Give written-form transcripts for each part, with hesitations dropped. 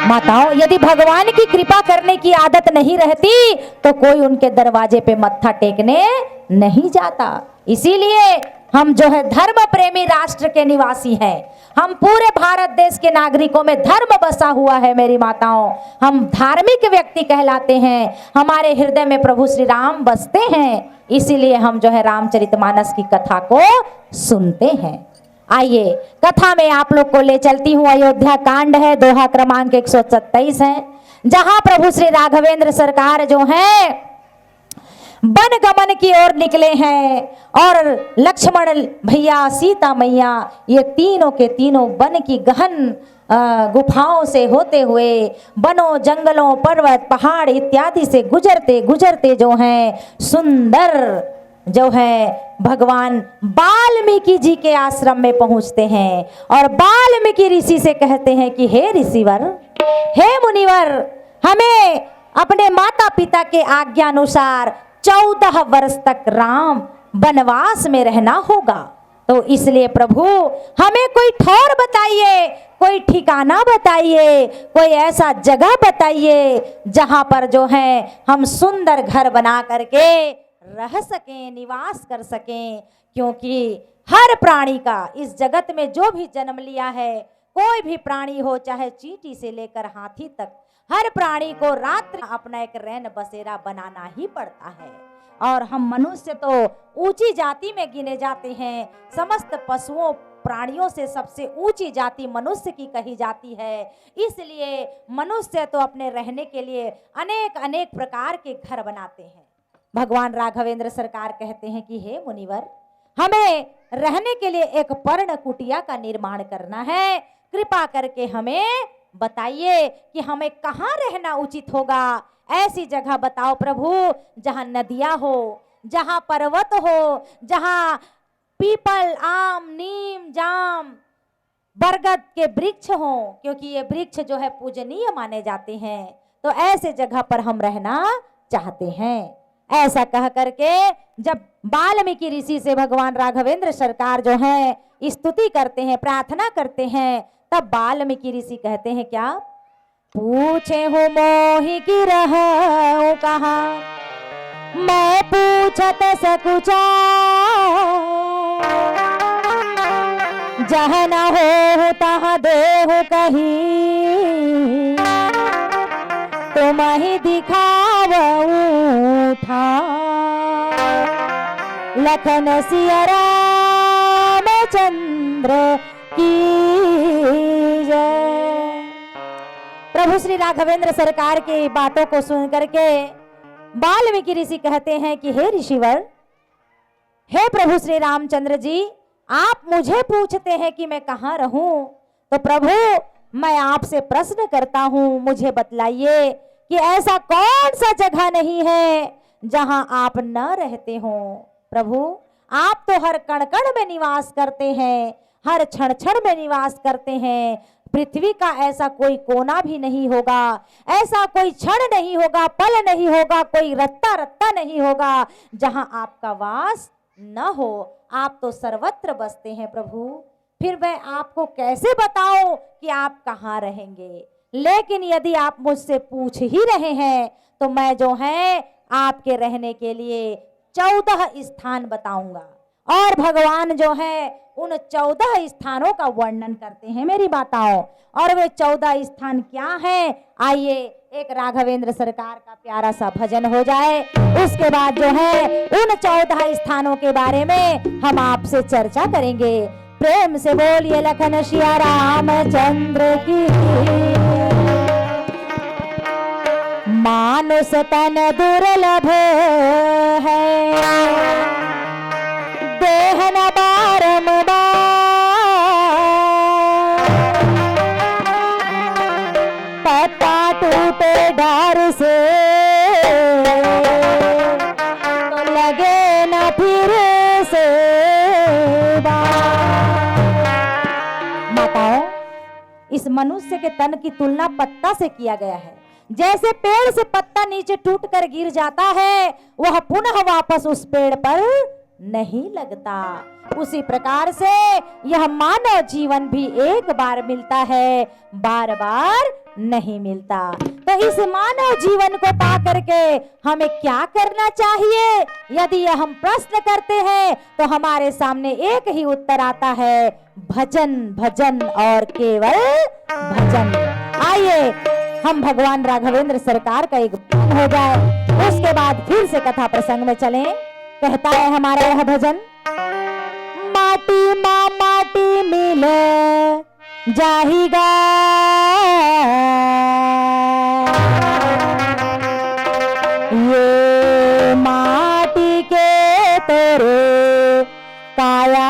माताओं, यदि भगवान की कृपा करने की आदत नहीं रहती तो कोई उनके दरवाजे पे मत्था टेकने नहीं जाता। इसीलिए हम जो है धर्म प्रेमी राष्ट्र के निवासी हैं। हम पूरे भारत देश के नागरिकों में धर्म बसा हुआ है मेरी माताओं। हम धार्मिक व्यक्ति कहलाते हैं। हमारे हृदय में प्रभु श्री राम बसते हैं। इसीलिए हम जो है रामचरितमानस की कथा को सुनते हैं। आइए कथा में आप लोग को ले चलती हूँ। अयोध्या कांड है, दोहा क्रमांक 127 है, जहां प्रभु श्री राघवेंद्र सरकार जो हैं वन गमन की ओर निकले हैं और लक्ष्मण भैया, सीता मैया, ये तीनों के तीनों वन की गहन गुफाओं से होते हुए वनों, जंगलों, पर्वत, पहाड़ इत्यादि से गुजरते गुजरते जो हैं सुंदर जो है भगवान वाल्मीकि जी के आश्रम में पहुंचते हैं और वाल्मीकि ऋषि से कहते हैं कि हे ऋषिवर, हे मुनिवर, हमें अपने माता पिता के आज्ञा अनुसार 14 वर्ष तक राम वनवास में रहना होगा। तो इसलिए प्रभु हमें कोई ठौर बताइए, कोई ठिकाना बताइए, कोई ऐसा जगह बताइए जहां पर जो है हम सुंदर घर बना करके रह सकें, निवास कर सकें। क्योंकि हर प्राणी का इस जगत में जो भी जन्म लिया है, कोई भी प्राणी हो, चाहे चींटी से लेकर हाथी तक, हर प्राणी को रात्रि अपना एक रैन बसेरा बनाना ही पड़ता है। और हम मनुष्य तो ऊंची जाति में गिने जाते हैं। समस्त पशुओं प्राणियों से सबसे ऊंची जाति मनुष्य की कही जाती है। इसलिए मनुष्य तो अपने रहने के लिए अनेक अनेक प्रकार के घर बनाते हैं। भगवान राघवेंद्र सरकार कहते हैं कि हे मुनिवर, हमें रहने के लिए एक पर्ण कुटिया का निर्माण करना है। कृपा करके हमें बताइए कि हमें कहाँ रहना उचित होगा। ऐसी जगह बताओ प्रभु जहाँ नदियाँ हो, जहाँ पर्वत हो, जहाँ पीपल, आम, नीम, जाम, बरगद के वृक्ष हो, क्योंकि ये वृक्ष जो है पूजनीय माने जाते हैं। तो ऐसे जगह पर हम रहना चाहते हैं। ऐसा कह करके जब वाल्मीकि ऋषि से भगवान राघवेंद्र सरकार जो है स्तुति करते हैं, प्रार्थना करते हैं, तब वाल्मीकि ऋषि कहते हैं क्या? पूछे हो मोहि की रहूं कहाँ, मैं पूछत सकुचा, जह न हो तह देहु कहीं, तुम ही दिखावऊं था, लखन सिया रामचंद्र की जय। प्रभु श्री राघवेंद्र सरकार की बातों को सुन करके वाल्मीकि ऋषि कहते हैं कि हे ऋषिवर, हे प्रभु श्री रामचंद्र जी, आप मुझे पूछते हैं कि मैं कहाँ रहूं, तो प्रभु मैं आपसे प्रश्न करता हूं, मुझे बतलाइए कि ऐसा कौन सा जगह नहीं है जहां आप न रहते हो। प्रभु आप तो हर कण कण में निवास करते हैं, हर क्षण क्षण में निवास करते हैं। पृथ्वी का ऐसा कोई कोना भी नहीं होगा, ऐसा कोई क्षण नहीं होगा, पल नहीं होगा, कोई रत्ता रत्ता नहीं होगा जहां आपका वास न हो। आप तो सर्वत्र बसते हैं प्रभु। फिर मैं आपको कैसे बताऊं कि आप कहाँ रहेंगे। लेकिन यदि आप मुझसे पूछ ही रहे हैं तो मैं जो है आपके रहने के लिए 14 स्थान बताऊंगा। और भगवान जो है उन 14 स्थानों का वर्णन करते हैं मेरी माताओं। और वे 14 स्थान क्या हैं, आइए एक राघवेंद्र सरकार का प्यारा सा भजन हो जाए, उसके बाद जो है उन 14 स्थानों के बारे में हम आपसे चर्चा करेंगे। प्रेम से बोलिए लखन सिया रामचंद्र की। मानुष तन दुर्लभ है, देह न बारंबार, पत्ता टूटे डार से तो लगे न फिर से माताओं, इस मनुष्य के तन की तुलना पत्ता से किया गया है। जैसे पेड़ से पत्ता नीचे टूटकर गिर जाता है, वह पुनः वापस उस पेड़ पर नहीं लगता, उसी प्रकार से यह मानव जीवन भी एक बार मिलता है, बार बार नहीं मिलता। तो इस मानव जीवन को पा करके हमें क्या करना चाहिए? यदि यह हम प्रश्न करते हैं तो हमारे सामने एक ही उत्तर आता है, भजन भजन और केवल भजन। आइए हम भगवान राघवेंद्र सरकार का एक भजन हो जाए, उसके बाद फिर से कथा प्रसंग में चलें। कहता है हमारा यह भजन, माटी माँ माटी मिल जाहिगा, ये माटी के तेरे काया,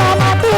माटी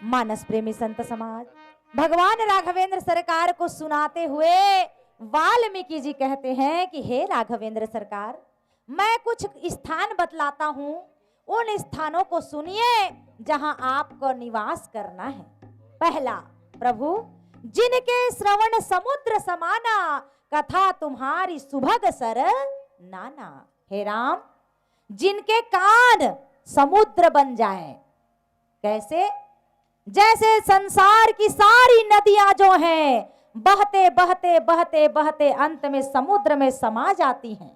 मानस प्रेमी संत समाज, भगवान राघवेंद्र सरकार को सुनाते हुए वाल्मीकि जी कहते हैं कि हे राघवेंद्र सरकार, मैं कुछ स्थान बतलाता हूं, उन स्थानों को सुनिए जहां आपको निवास करना है। पहला, प्रभु जिनके श्रवण समुद्र समाना, कथा तुम्हारी सुभग सर नाना। हे राम, जिनके कान समुद्र बन जाएं। कैसे? जैसे संसार की सारी नदियां जो हैं बहते बहते बहते बहते अंत में समुद्र में समा जाती हैं,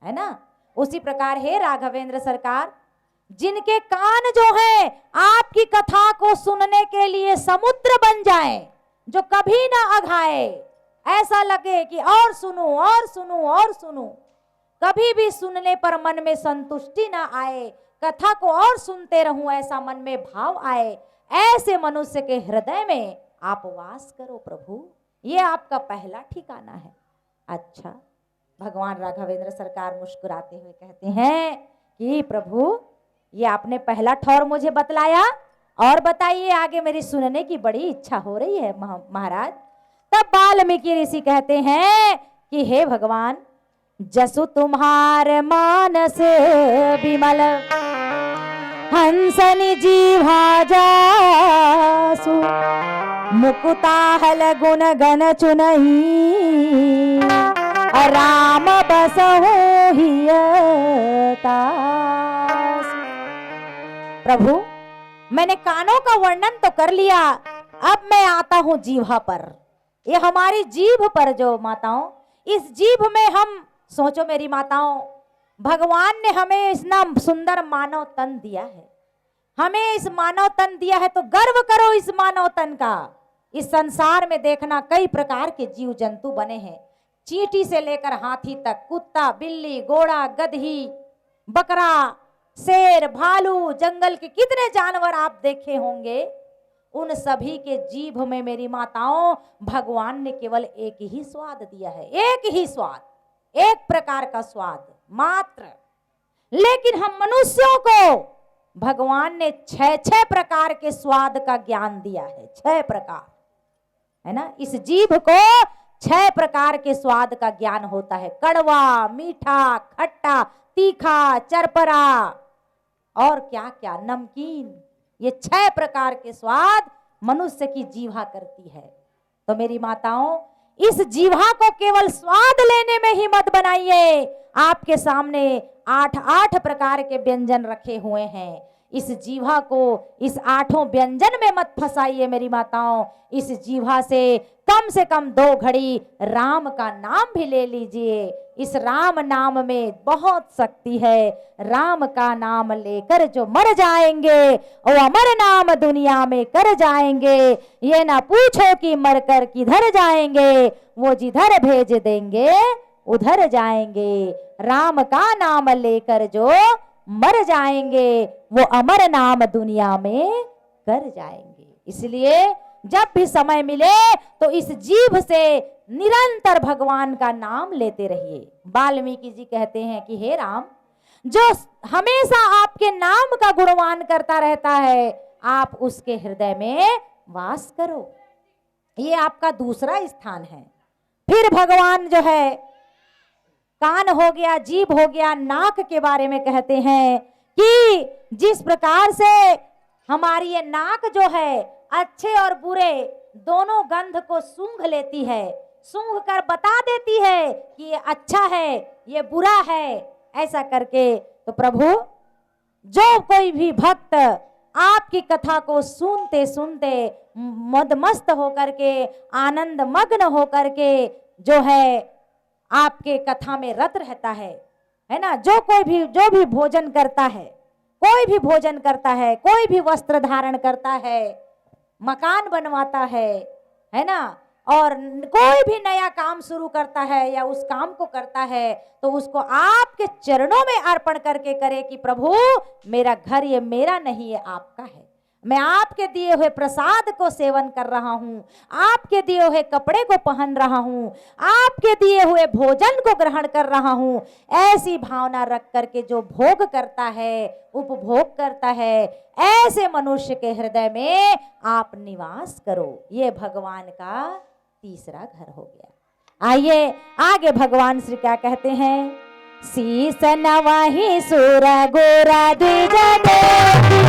है ना? उसी प्रकार हे राघवेंद्र सरकार, जिनके कान जो है आपकी कथा को सुनने के लिए समुद्र बन जाए, जो कभी ना अघाए, ऐसा लगे कि और सुनूं और सुनूं और सुनूं, कभी भी सुनने पर मन में संतुष्टि ना आए, कथा को और सुनते रहूं ऐसा मन में भाव आए, ऐसे मनुष्य के हृदय में आप वास करो प्रभु। ये आपका पहला ठिकाना है। अच्छा, भगवान राघवेंद्र सरकार मुस्कुराते हुए कहते हैं कि प्रभु ये आपने पहला ठौर मुझे बतलाया, और बताइए आगे, मेरी सुनने की बड़ी इच्छा हो रही है महाराज। तब वाल्मीकि ऋषि कहते हैं कि हे भगवान, जसु तुम्हार मानस विमल, हंसनि जीवा जासु, मुकुताहल गुण गण चुनई, राम बसहु हिय तास। प्रभु, मैंने कानों का वर्णन तो कर लिया, अब मैं आता हूं जीवा पर। ये हमारी जीभ पर जो माताओं, इस जीभ में हम सोचो मेरी माताओं, भगवान ने हमें इतना सुंदर मानव तन दिया है, हमें इस मानव तन दिया है तो गर्व करो इस मानव तन का। इस संसार में देखना कई प्रकार के जीव जंतु बने हैं, चींटी से लेकर हाथी तक, कुत्ता, बिल्ली, घोड़ा, गधी, बकरा, शेर, भालू, जंगल के कितने जानवर आप देखे होंगे। उन सभी के जीभ में मेरी माताओं भगवान ने केवल एक ही स्वाद दिया है, एक ही स्वाद, एक प्रकार का स्वाद मात्र। लेकिन हम मनुष्यों को भगवान ने 6 प्रकार के स्वाद का ज्ञान दिया है, 6 प्रकार, है ना? इस जीभ को 6 प्रकार के स्वाद का ज्ञान होता है, कड़वा, मीठा, खट्टा, तीखा, चरपरा और क्या क्या, नमकीन। ये 6 प्रकार के स्वाद मनुष्य की जीवा करती है। तो मेरी माताओं, इस जीवा को केवल स्वाद लेने में ही मत बनाइए। आपके सामने 8 प्रकार के व्यंजन रखे हुए हैं, इस जीवा को इस 8 व्यंजन में मत फंसाइए मेरी माताओं। इस जीवा से कम 2 घड़ी राम का नाम भी ले लीजिए। इस राम नाम में बहुत शक्ति है। राम का नाम लेकर जो मर जाएंगे वो अमर नाम दुनिया में कर जाएंगे। ये ना पूछो कि मरकर किधर जाएंगे, वो जिधर भेज देंगे उधर जाएंगे। राम का नाम लेकर जो मर जाएंगे वो अमर नाम दुनिया में कर जाएंगे। इसलिए जब भी समय मिले तो इस जीभ से निरंतर भगवान का नाम लेते रहिए। वाल्मीकि जी कहते हैं कि हे राम, जो हमेशा आपके नाम का गुणगान करता रहता है, आप उसके हृदय में वास करो। ये आपका दूसरा स्थान है। फिर भगवान जो है, कान हो गया, जीभ हो गया, नाक के बारे में कहते हैं कि जिस प्रकार से हमारी ये नाक जो है अच्छे और बुरे दोनों गंध को सूंघ लेती है, सूंघ कर बता देती है कि ये अच्छा है ये बुरा है, ऐसा करके। तो प्रभु, जो कोई भी भक्त आपकी कथा को सुनते सुनते मदमस्त होकर के, आनंद मग्न होकर के जो है आपके कथा में रत रहता है ना, जो भी भोजन करता है, कोई भी भोजन करता है, कोई भी वस्त्र धारण करता है, मकान बनवाता है ना, और कोई भी नया काम शुरू करता है या उस काम को करता है, तो उसको आपके चरणों में अर्पण करके करे कि प्रभु मेरा घर ये मेरा नहीं, ये आपका है। मैं आपके दिए हुए प्रसाद को सेवन कर रहा हूँ, आपके दिए हुए कपड़े को पहन रहा हूँ, आपके दिए हुए भोजन को ग्रहण कर रहा हूँ। ऐसी भावना रख करके जो भोग करता है, उपभोग करता है, ऐसे मनुष्य के हृदय में आप निवास करो। ये भगवान का तीसरा घर हो गया। आइए आगे भगवान श्री क्या कहते हैं। शीस नवाहि सुर गोरा द्विज देखी,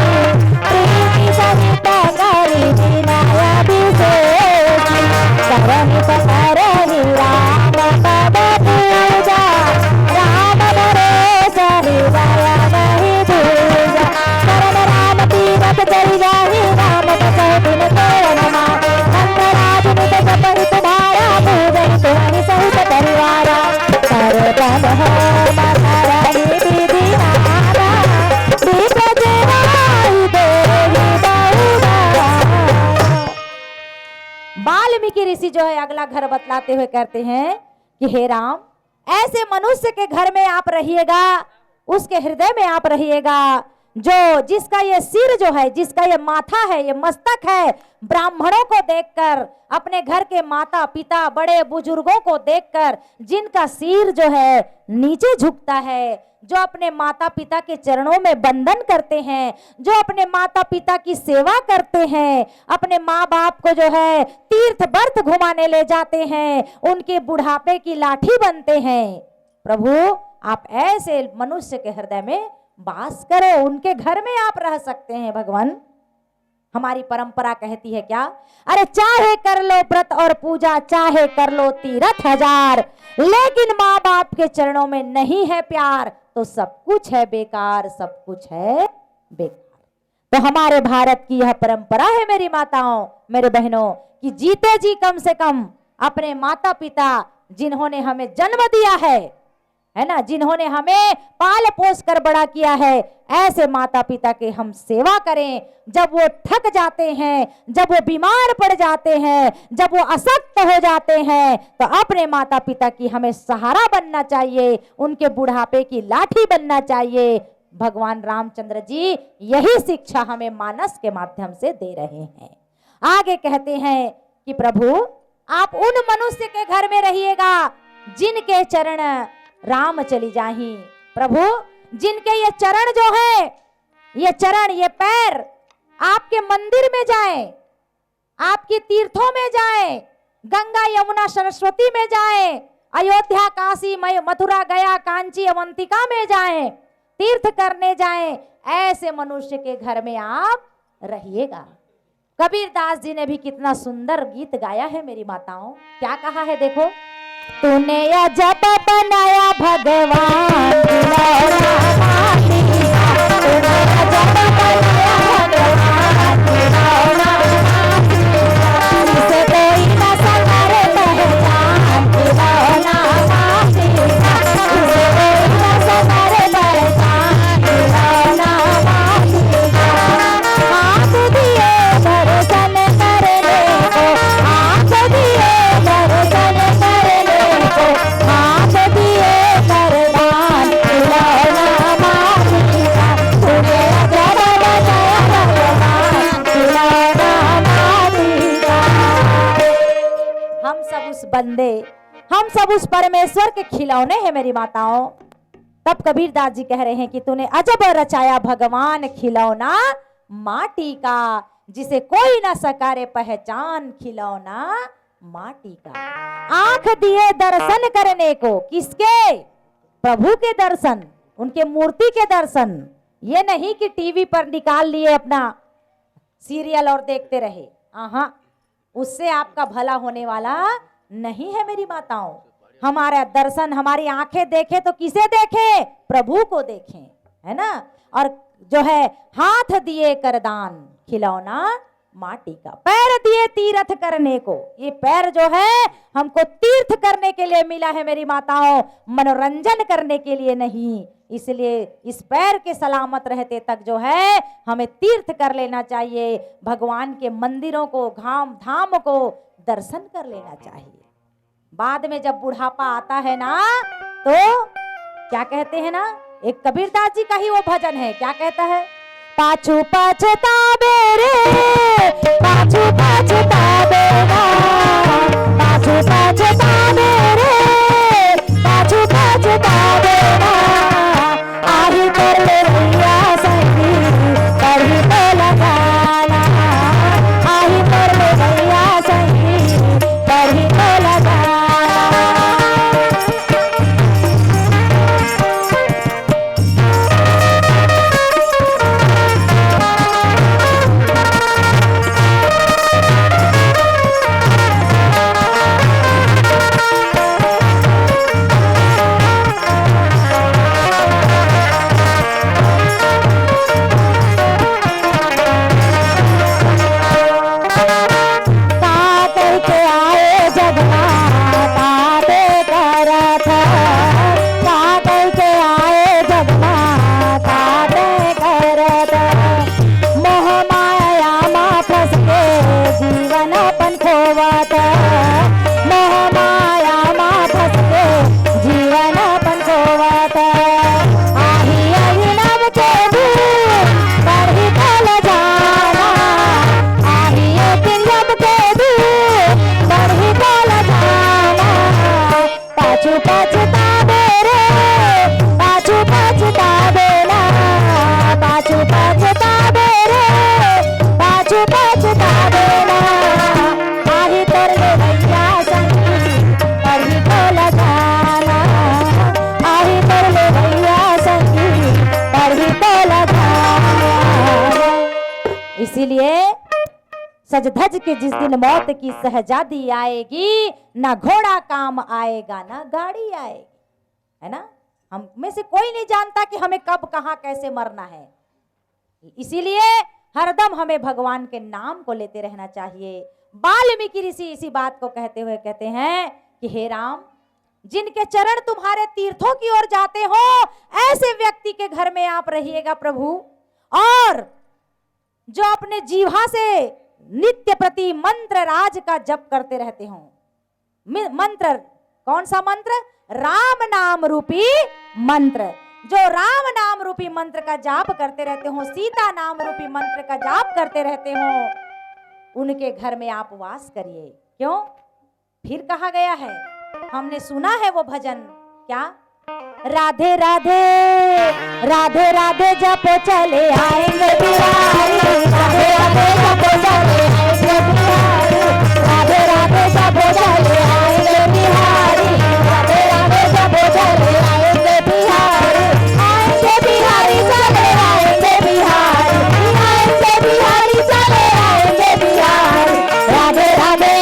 प्रीति सहित करि विनयाभिषेक, करहि पकरहि राम पद पूजा, राम भरोसा हृदय नहीं दूजा, करन राम तीरथ चरि जाहि, राम बसहि दिन केरमा, नंदराज नित जपहि तुम्हारा, पूजहि तुम्हि सहित परिवारा, सर्वतम हो मकरहि विधि नारा, विप्रज नाहि देहि बहुधा। वाल्मीकि ऋषि जो है अगला घर बतलाते हुए कहते हैं कि हे राम, ऐसे मनुष्य के घर में आप रहिएगा, उसके हृदय में आप रहिएगा जो जिसका ये सिर जो है, जिसका ये माथा है, ये मस्तक है, ब्राह्मणों को देखकर, अपने घर के माता पिता बड़े बुजुर्गों को देखकर जिनका सिर जो है नीचे झुकता है, जो अपने माता पिता के चरणों में बंदन करते हैं, जो अपने माता पिता की सेवा करते हैं, अपने माँ बाप को जो है तीर्थ बर्थ घुमाने ले जाते हैं, उनके बुढ़ापे की लाठी बनते हैं। प्रभु आप ऐसे मनुष्य के हृदय में वास करो, उनके घर में आप रह सकते हैं। भगवान हमारी परंपरा कहती है क्या, अरे चाहे कर लो व्रत और पूजा, चाहे कर लो तीर्थ हजार, लेकिन माँ बाप के चरणों में नहीं है प्यार तो सब कुछ है बेकार, सब कुछ है बेकार। तो हमारे भारत की यह परंपरा है मेरी माताओं, मेरे बहनों, कि जीते जी कम से कम अपने माता पिता जिन्होंने हमें जन्म दिया है ना, जिन्होंने हमें पाल पोस कर बड़ा किया है, ऐसे माता पिता के हम सेवा करें। जब वो थक जाते हैं, जब वो बीमार पड़ जाते हैं, जब वो असक्त हो जाते हैं, तो अपने माता पिता की हमें सहारा बनना चाहिए, उनके बुढ़ापे की लाठी बनना चाहिए। भगवान रामचंद्र जी यही शिक्षा हमें मानस के माध्यम से दे रहे हैं। आगे कहते हैं कि प्रभु आप उन मनुष्य के घर में रहिएगा जिनके चरण राम चली जाही। प्रभु जिनके ये चरण जो है, ये चरण, ये पैर आपके मंदिर में जाए, आपके तीर्थों में जाए, गंगा यमुना सरस्वती में जाए, अयोध्या काशी मथुरा गया कांची अवंतिका में जाए, तीर्थ करने जाए, ऐसे मनुष्य के घर में आप रहिएगा। कबीर दास जी ने भी कितना सुंदर गीत गाया है मेरी माताओं। क्या कहा है देखो, तूने अजब बनाया भगवान, जिसे कोई न संवारे पहचान, जिसे कोई न संवारे पहचान, हाथ दिए दर्शन करने को, हाथ दिए दर्शन करने को, हाथ दिए वरदान, खिलौना मांगा, तूने अजब बनाया भगवान, खिलौना मांगा। हम सब उस बंदे, हम सब उस परमेश्वर के खिलौने हैं मेरी माताओं। तब कबीर दास जी कह रहे हैं कि तूने अजब रचाया भगवान खिलौना माटी का, जिसे कोई ना सकारे पहचान, खिलौना माटी का। आंख दिए दर्शन करने को, किसके? प्रभु के दर्शन, उनके मूर्ति के दर्शन। ये नहीं कि टीवी पर निकाल लिए अपना सीरियल और देखते रहे, आहा, उससे आपका भला होने वाला नहीं है मेरी माताओं। हमारा दर्शन, हमारी आंखें देखे तो किसे देखे? प्रभु को देखें, है ना। और जो है हाथ दिए करदान, खिलौना माटी का। पैर दिए तीर्थ करने को, ये पैर जो है हमको तीर्थ करने के लिए मिला है मेरी माताओं, मनोरंजन करने के लिए नहीं। इसलिए इस पैर के सलामत रहते तक जो है हमें तीर्थ कर लेना चाहिए, भगवान के मंदिरों को, धाम धाम को दर्शन कर लेना चाहिए। बाद में जब बुढ़ापा आता है ना, तो क्या कहते हैं ना, एक कबीरदास जी का ही वो भजन है, क्या कहता है, पाछू पछतावे रे, पाछू पछतावे ना, पाछू पछतावे रे, पाछू पछतावे ना। आही कर ले भैया संगी करही तो लगाना, आही कर ले भैया संगी करही तो लगाना। इसीलिए सज धज के जिस दिन मौत की शहजादी आएगी, ना घोड़ा काम आएगा ना गाड़ी आएगी, है ना। हम में से कोई नहीं जानता कि हमें कब कहां कैसे मरना है। इसीलिए हरदम हमें भगवान के नाम को लेते रहना चाहिए। वाल्मीकि ऋषि इसी बात को कहते हुए कहते हैं कि हे राम, जिनके चरण तुम्हारे तीर्थों की ओर जाते हो, ऐसे व्यक्ति के घर में आप रहिएगा प्रभु। और जो अपने जीवा से नित्य प्रति मंत्र राज का जप करते रहते हो, मंत्र कौन सा मंत्र? राम नाम रूपी मंत्र। जो राम नाम रूपी मंत्र का जाप करते रहते हो, सीता नाम रूपी मंत्र का जाप करते रहते हो, उनके घर में आप वास करिए। क्यों? फिर कहा गया है, हमने सुना है वो भजन, क्या? राधे राधे राधे राधे जपो चले आएंगे बिहारी, राधे राधे जपो चले आएंगे बिहारी, राधे राधे जपो चले आएंगे बिहारी, राधे राधे जपो चले आएंगे बिहारी, आएंगे बिहारी चले आएंगे बिहारी, आएंगे बिहारी चले आएंगे बिहारी, राधे राधे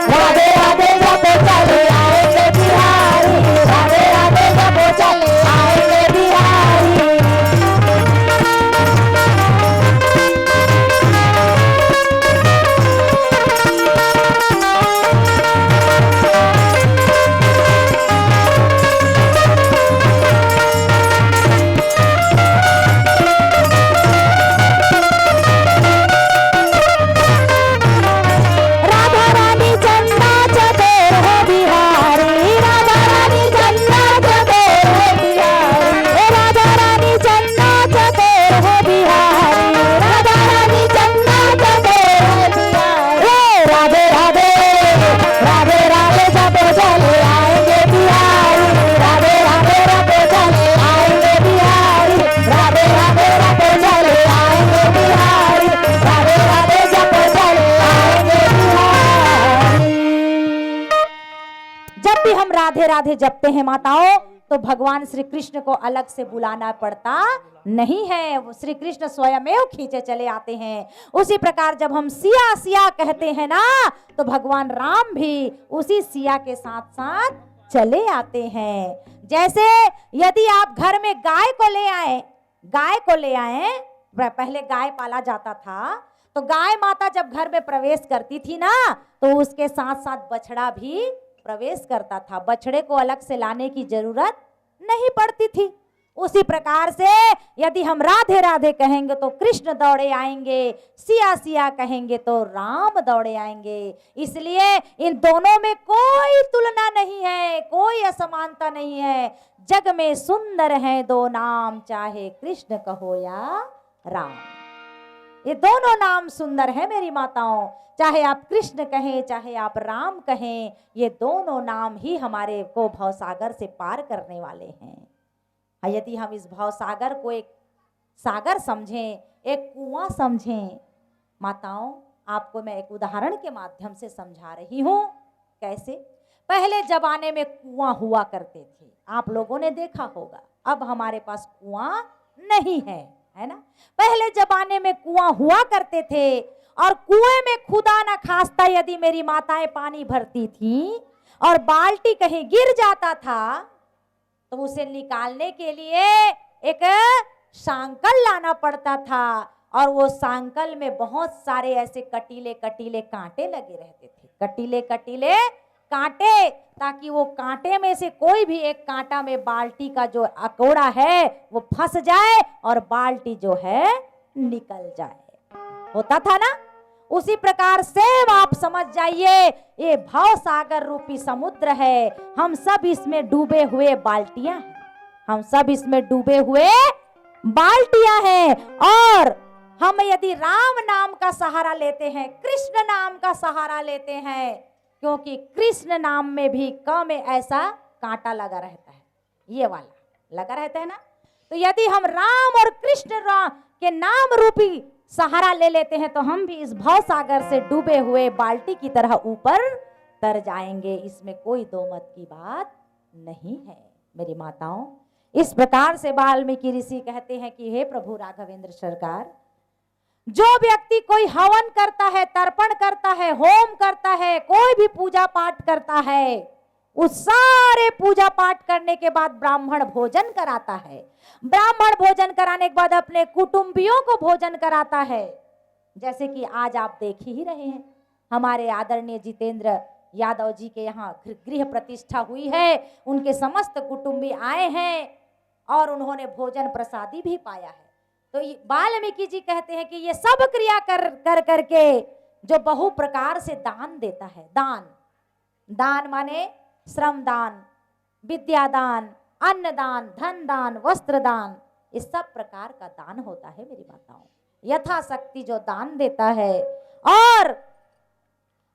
राधे राधे जपो चले आएंगे बिहारी, राधे राधे जपो चले आएंगे बिहारी। राधा रानी चंदा चकोर है बिहारी, राधा रानी चंदा चकोर है बिहारी, राधा रानी चंदा चकोर है बिहारी, राधा रानी चंदा चकोर है बिहारी, राधे राधे राधे राधे जपो चले आएंगे बिहारी, राधे राधे जपो चले आएंगे बिहारी, राधे राधे जपो चले आएंगे बिहारी, राधे राधे जपो चले आएंगे बिहारी। जब भी हम राधे राधे जपते हैं माताओं, तो भगवान श्री कृष्ण को अलग से बुलाना पड़ता नहीं है, वो श्री कृष्ण स्वयमेव खींचे चले आते हैं। उसी प्रकार जब हम सिया सिया कहते हैं ना, तो भगवान राम भी उसी सिया के साथ साथ चले आते हैं। जैसे यदि आप घर में गाय को ले आए, गाय को ले आए, पहले गाय पाला जाता था, तो गाय माता जब घर में प्रवेश करती थी ना, तो उसके साथ साथ बछड़ा भी प्रवेश करता था। बछड़े को अलग से लाने की जरूरत नहीं पड़ती थी। उसी प्रकार से यदि हम राधे राधे कहेंगे तो कृष्ण दौड़े आएंगे, सिया सिया कहेंगे तो राम दौड़े आएंगे। इसलिए इन दोनों में कोई तुलना नहीं है, कोई असमानता नहीं है। जग में सुंदर है दो नाम, चाहे कृष्ण कहो या राम। ये दोनों नाम सुंदर है मेरी माताओं, चाहे आप कृष्ण कहें चाहे आप राम कहें, ये दोनों नाम ही हमारे को भवसागर से पार करने वाले हैं। यदि हम इस भवसागर को एक सागर समझें, एक कुआं समझें, माताओं आपको मैं एक उदाहरण के माध्यम से समझा रही हूं। कैसे? पहले जमाने में कुआं हुआ करते थे, आप लोगों ने देखा होगा। अब हमारे पास कुआं नहीं है ना? पहले जमाने में कुआं हुआ करते थे और कुएं में खुदा न खास्ता यदि मेरी माताएं पानी भरती थी और बाल्टी कहीं गिर जाता था तो उसे निकालने के लिए एक सांकल लाना पड़ता था और वो सांकल में बहुत सारे ऐसे कटीले कटीले कांटे लगे रहते थे, कटीले कटीले कांटे, ताकि वो कांटे में से कोई भी एक कांटा में बाल्टी का जो अकोड़ा है वो फंस जाए और बाल्टी जो है निकल जाए। होता था ना? उसी प्रकार से आप समझ जाइए, ये भाव सागर रूपी समुद्र है, हम सब इसमें डूबे हुए बाल्टियां हैं, हम सब इसमें डूबे हुए बाल्टियां हैं। और हम यदि राम नाम का सहारा लेते हैं, कृष्ण नाम का सहारा लेते हैं, क्योंकि कृष्ण नाम में भी क में ऐसा कांटा लगा रहता है, ये वाला लगा रहता है ना। तो यदि हम राम और कृष्ण के नाम रूपी सहारा ले लेते हैं तो हम भी इस भव सागर से डूबे हुए बाल्टी की तरह ऊपर तर जाएंगे, इसमें कोई दो मत की बात नहीं है मेरी माताओं। इस प्रकार से वाल्मीकि ऋषि कहते हैं कि हे प्रभु राघवेंद्र सरकार, जो व्यक्ति कोई हवन करता है, तर्पण करता है, होम करता है, कोई भी पूजा पाठ करता है, उस सारे पूजा पाठ करने के बाद ब्राह्मण भोजन कराता है, ब्राह्मण भोजन कराने के बाद अपने कुटुंबियों को भोजन कराता है। जैसे कि आज आप देख ही रहे हैं, हमारे आदरणीय जितेंद्र यादव जी के यहाँ गृह प्रतिष्ठा हुई है, उनके समस्त कुटुंबी आए हैं और उन्होंने भोजन प्रसादी भी पाया है। तो वाल्मीकि जी कहते हैं कि ये सब क्रिया कर करके जो बहु प्रकार से दान देता है, दान माने श्रम दान, विद्या दान, अन्न दान, धन दान, वस्त्र दान, इस सब प्रकार का दान होता है मेरी माताओं। यथाशक्ति जो दान देता है और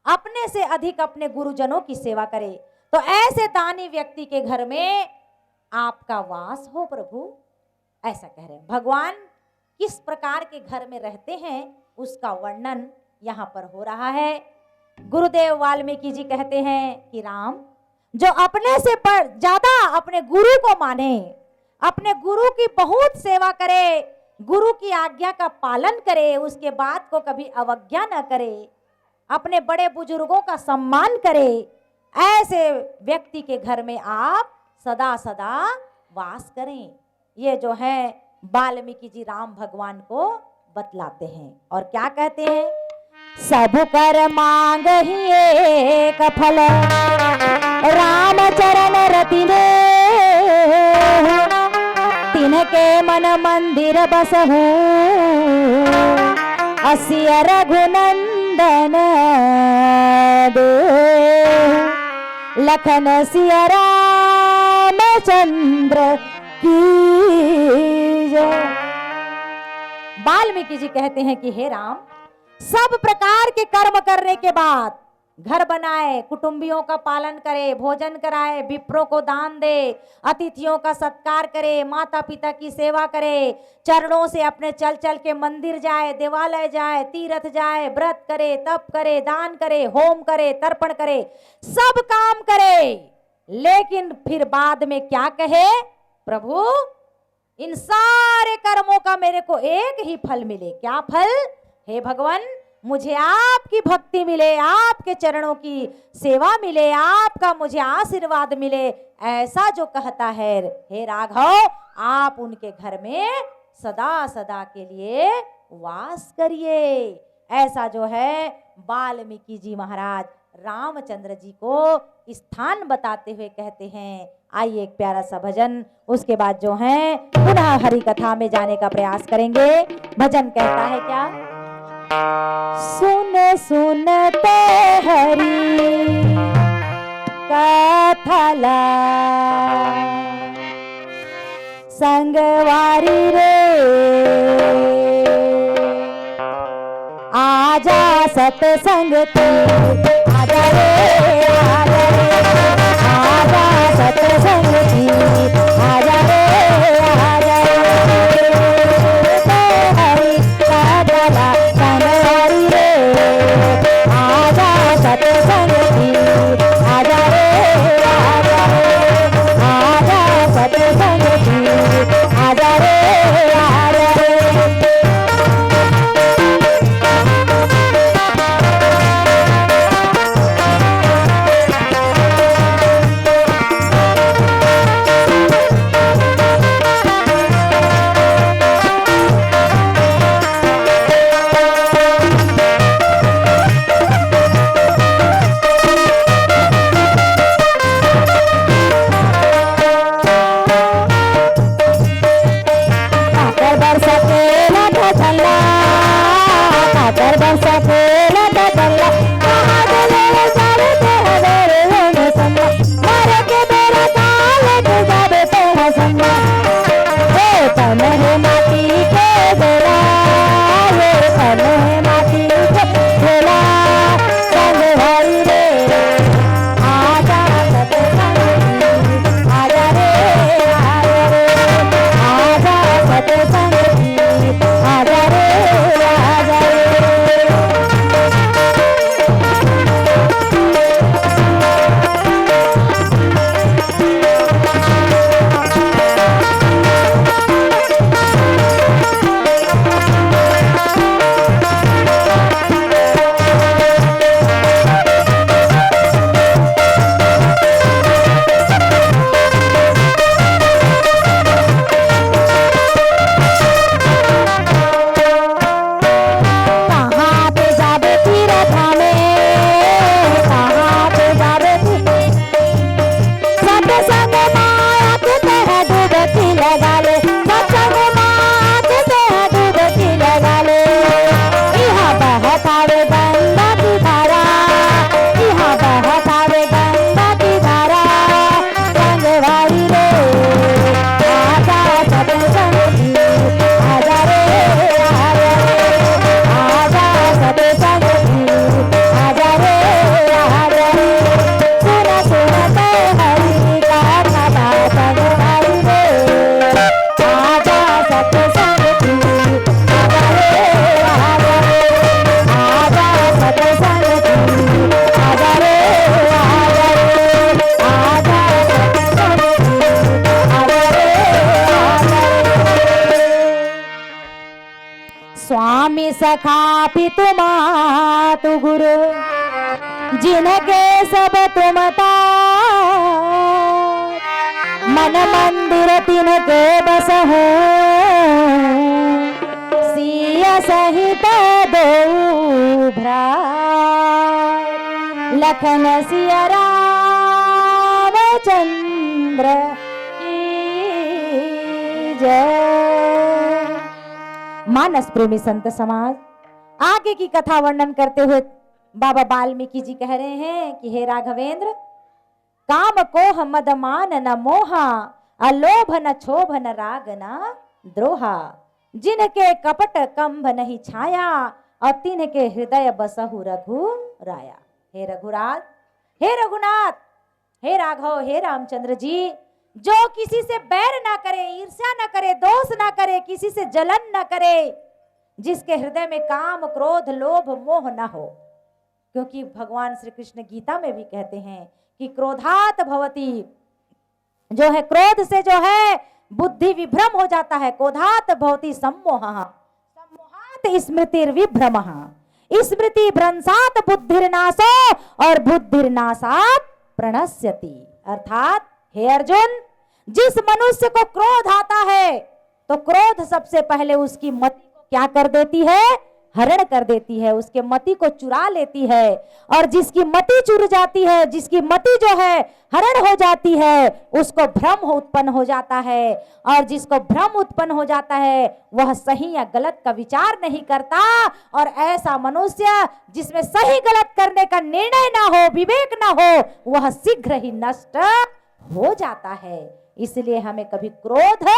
अपने से अधिक अपने गुरुजनों की सेवा करे, तो ऐसे दानी व्यक्ति के घर में आपका वास हो प्रभु, ऐसा कह रहे हैं। भगवान किस प्रकार के घर में रहते हैं उसका वर्णन यहाँ पर हो रहा है। गुरुदेव वाल्मीकि जी कहते हैं कि राम जो अपने से पर ज्यादा अपने गुरु को माने, अपने गुरु की बहुत सेवा करे, गुरु की आज्ञा का पालन करे, उसके बात को कभी अवज्ञा न करे, अपने बड़े बुजुर्गों का सम्मान करे, ऐसे व्यक्ति के घर में आप सदा सदा वास करें। ये जो है वाल्मीकि जी राम भगवान को बतलाते हैं और क्या कहते हैं, सब कर मांग ही एक फल, राम चरण रति ने तिनके मन मंदिर बसहु, असिय रघुनंदन दे, लखन सिय राम चंद्र की जय। वाल्मीकि जी कहते हैं कि हे राम, सब प्रकार के कर्म करने के बाद घर बनाए, कुटुंबियों का पालन करे, भोजन कराए, विप्रों को दान दे, अतिथियों का सत्कार करे, माता पिता की सेवा करे, चरणों से अपने चल चल के मंदिर जाए, देवालय जाए, तीर्थ जाए, व्रत करे, तप करे, दान करे, होम करे, तर्पण करे, सब काम करे, लेकिन फिर बाद में क्या कहे, प्रभु इन सारे कर्मों का मेरे को एक ही फल मिले। क्या फल? हे भगवान, मुझे आपकी भक्ति मिले, आपके चरणों की सेवा मिले, आपका मुझे आशीर्वाद मिले, ऐसा जो कहता है हे राघव, आप उनके घर में सदा सदा के लिए वास करिए। ऐसा जो है वाल्मीकि जी महाराज रामचंद्र जी को स्थान बताते हुए कहते हैं। आइए एक प्यारा सा भजन, उसके बाद जो है पुनः हरि कथा में जाने का प्रयास करेंगे। भजन कहता है क्या, सुन सुनते हरि कथला संगवारी रे, आजा सत्संग की, आजा रे आजा रे, आजा सत्संग की, आजा रे आजा रे, हरि का गला संगवारी रे, आजा सत्संग की, आजा रे आजा रे, आजा सत्संग की, आजा रे आजा रे। स्वामी सखा पितु मातु गुरु जिनके सब तुम मन मंदिर तिनके बस हो सिया सहित दो लखन सिया रामचंद्र की जय। मानस प्रेमी संत समाज आगे की कथा वर्णन करते हुए बाबा वाल्मीकि जी कह रहे हैं कि हे राघवेंद्र, काम कोह मद मान न मोहा, अलोभ न क्षोभ न राग न द्रोहा, जिनके कपट कंभ नहीं छाया, और तिनके हृदय बसहु रघु राया। हे रघुराज, हे रघुनाथ, हे राघव, हे रामचंद्र जी, जो किसी से बैर ना करे, ईर्ष्या ना करे, दोष ना करे, किसी से जलन ना करे, जिसके हृदय में काम क्रोध लोभ मोह ना हो। क्योंकि भगवान श्री कृष्ण गीता में भी कहते हैं कि क्रोधात भवति, जो है क्रोध से जो है बुद्धि विभ्रम हो जाता है। क्रोधात भवति सम्मोहः, सम्मोहात स्मृतिर्विभ्रमः, स्मृति भ्रंशात बुद्धिर्नाशो, और बुद्धिर्नाशात प्रणश्यति। अर्थात हे अर्जुन, जिस मनुष्य को क्रोध आता है तो क्रोध सबसे पहले उसकी मति को क्या कर देती है, हरण कर देती है, उसके मति को चुरा लेती है। और जिसकी मति चुर जाती है, जिसकी मति जो है हरण हो जाती है, उसको भ्रम उत्पन्न हो जाता है। और जिसको भ्रम उत्पन्न हो जाता है वह सही या गलत का विचार नहीं करता। और ऐसा मनुष्य जिसमें सही गलत करने का निर्णय ना हो, विवेक ना हो, वह शीघ्र ही नष्ट हो जाता है। इसलिए हमें कभी क्रोध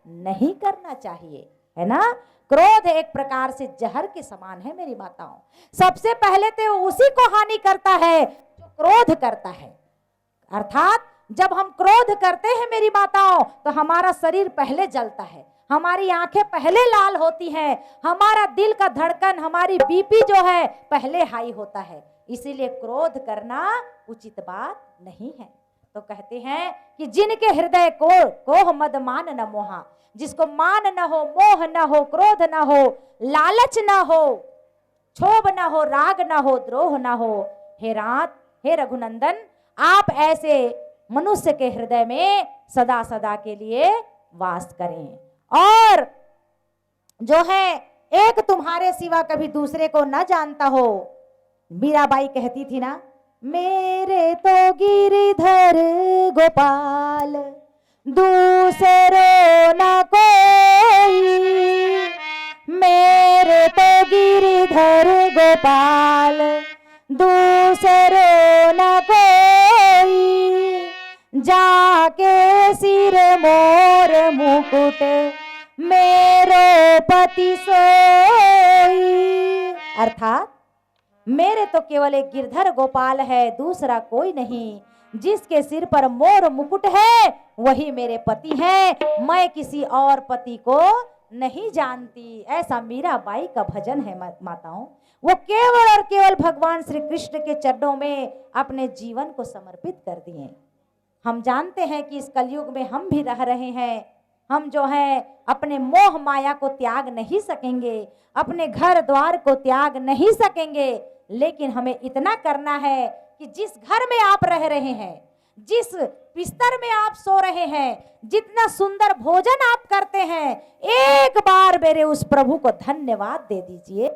नहीं करना चाहिए, है ना। क्रोध एक प्रकार से जहर के समान है मेरी माताओं। सबसे पहले तो उसी को हानि करता है जो क्रोध करता है। अर्थात जब हम क्रोध करते हैं मेरी माताओं तो हमारा शरीर पहले जलता है, हमारी आंखें पहले लाल होती हैं, हमारा दिल का धड़कन, हमारी बीपी जो है पहले हाई होता है। इसीलिए क्रोध करना उचित बात नहीं है। तो कहते हैं कि जिनके हृदय को कोह मद मान न मोहा, जिसको मान न हो, मोह न हो, क्रोध न हो, लालच न हो, क्षोभ न हो, राग न हो, द्रोह न हो, हे रघुनंदन आप ऐसे मनुष्य के हृदय में सदा सदा के लिए वास करें। और जो है एक तुम्हारे सिवा कभी दूसरे को न जानता हो। मीराबाई कहती थी ना, मेरे तो गिरधर गोपाल दूसरो न कोई, मेरे तो गिरधर गोपाल दूसरो न कोई, जाके सिर मोर मुकुट मेरो पति सोई। अर्थात मेरे तो केवल एक गिरधर गोपाल है, दूसरा कोई नहीं। जिसके सिर पर मोर मुकुट है वही मेरे पति हैं, मैं किसी और पति को नहीं जानती। ऐसा मीराबाई का भजन है माताओं। वो केवल और केवल भगवान श्री कृष्ण के चरणों में अपने जीवन को समर्पित कर दिए। हम जानते हैं कि इस कलयुग में हम भी रह रहे हैं, हम जो है अपने मोह माया को त्याग नहीं सकेंगे, अपने घर द्वार को त्याग नहीं सकेंगे, लेकिन हमें इतना करना है कि जिस घर में आप रह रहे हैं, जिस बिस्तर में आप सो रहे हैं, जितना सुंदर भोजन आप करते हैं, एक बार मेरे उस प्रभु को धन्यवाद दे दीजिए।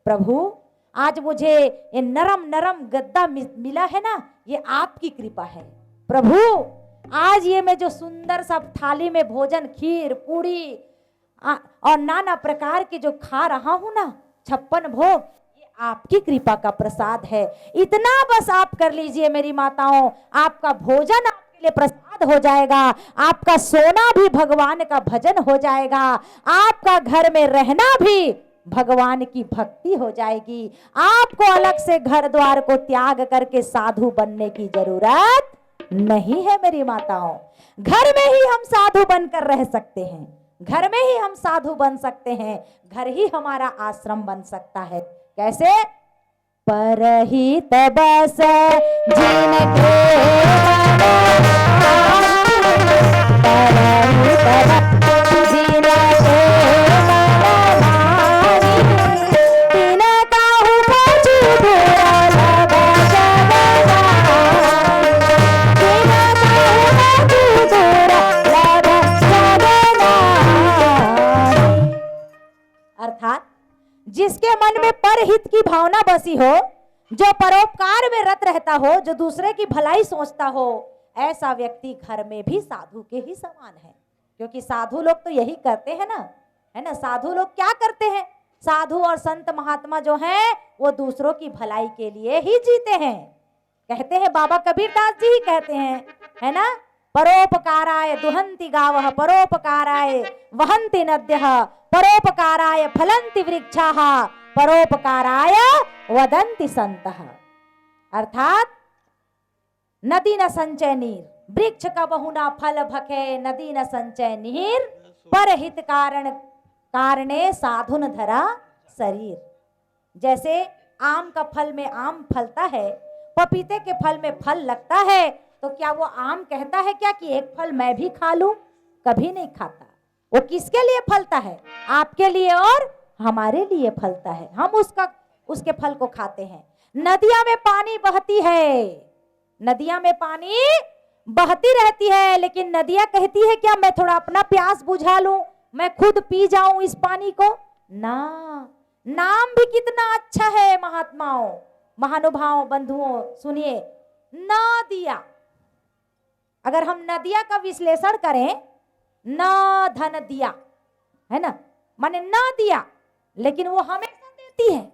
प्रभु आज मुझे ये नरम नरम गद्दा मिला है ना, ये आपकी कृपा है। प्रभु आज ये मैं जो सुंदर सा थाली में भोजन, खीर, पूड़ी और नाना प्रकार के जो खा रहा हूं ना, 56 भोग, ये आपकी कृपा का प्रसाद है। इतना बस आप कर लीजिए मेरी माताओं, आपका भोजन आपके लिए प्रसाद हो जाएगा, आपका सोना भी भगवान का भजन हो जाएगा, आपका घर में रहना भी भगवान की भक्ति हो जाएगी। आपको अलग से घर द्वार को त्याग करके साधु बनने की जरूरत नहीं है मेरी माताओं। घर में ही हम साधु बनकर रह सकते हैं, घर में ही हम साधु बन सकते हैं, घर ही हमारा आश्रम बन सकता है। कैसे? परहित बस जिनके जिसके मन में परहित की भावना बसी हो, जो परोपकार में रत रहता हो, जो दूसरे की भलाई सोचता हो, ऐसा व्यक्ति घर में भी साधु के ही समान है। क्योंकि साधु लोग तो यही करते हैं ना, है ना। साधु लोग क्या करते हैं? साधु और संत महात्मा जो हैं वो दूसरों की भलाई के लिए ही जीते हैं। कहते हैं, बाबा कबीरदास जी ही कहते हैं, है ना, परोपकाराय दुहंति गावः परोपकाराय वहन्ति नद्यः परोपकाराय फलन्ति वृक्षाः परोपकाराय वदन्ति संतः। अर्थात नदी न संचय नीर, वृक्ष का बहुना फल भखे, नदी न संचय नीर, परहित कारणे साधुन धरा शरीर। जैसे आम का फल में आम फलता है, पपीते के फल में फल लगता है, तो क्या वो आम कहता है क्या कि एक फल मैं भी खा लूं? कभी नहीं खाता। वो किसके लिए फलता है? आपके लिए और हमारे लिए फलता है। हम उसके फल को खाते हैं। नदियां में पानी बहती है, नदियां में पानी बहती रहती है, लेकिन नदियां कहती है क्या मैं थोड़ा अपना प्यास बुझा लूं, मैं खुद पी जाऊं इस पानी को? ना, नाम भी कितना अच्छा है महात्माओं, महानुभाव बंधुओं, सुनिए, नदिया। अगर हम नदिया का विश्लेषण करें, न धन दिया, है ना, माने न दिया, लेकिन वो हमेशा देती है,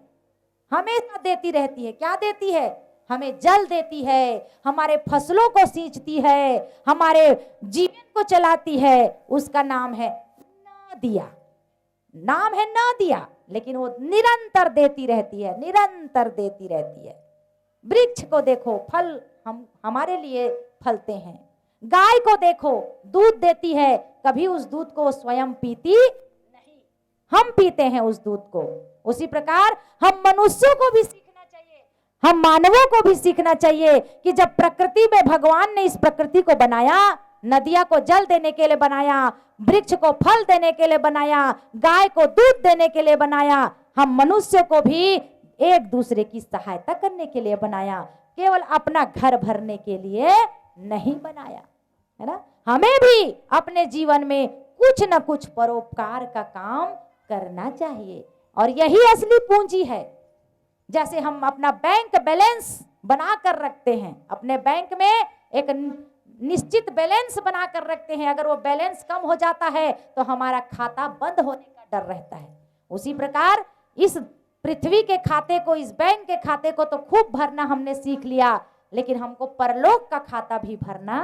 हमेशा देती रहती है। क्या देती है? हमें जल देती है, हमारे फसलों को सींचती है, हमारे जीवन को चलाती है। उसका नाम है नदिया। नाम है ना दिया, लेकिन वो निरंतर देती रहती है, निरंतर देती रहती है। वृक्ष को देखो, फल हम हमारे लिए फलते हैं। गाय को देखो, दूध देती है, कभी उस दूध को स्वयं पीती नहीं, हम पीते हैं उस दूध को। उसी प्रकार हम मनुष्यों को भी सीखना चाहिए, हम मानवों को भी सीखना चाहिए कि जब प्रकृति में भगवान ने इस प्रकृति को बनाया, नदियां को जल देने के लिए बनाया, वृक्ष को फल देने के लिए बनाया, गाय को दूध देने के लिए बनाया, हम मनुष्य को भी एक दूसरे की सहायता करने के लिए बनाया, केवल अपना घर भरने के लिए नहीं बनाया, है ना। हमें भी अपने जीवन में कुछ न कुछ परोपकार का काम करना चाहिए, और यही असली पूंजी है। जैसे हम अपना बैंक बैलेंस बना कर रखते हैं, अपने बैंक में एक निश्चित बैलेंस बना कर रखते हैं, अगर वो बैलेंस कम हो जाता है तो हमारा खाता बंद होने का डर रहता है। उसी प्रकार इस पृथ्वी के खाते को, इस बैंक के खाते को तो खूब भरना हमने सीख लिया, लेकिन हमको परलोक का खाता भी भरना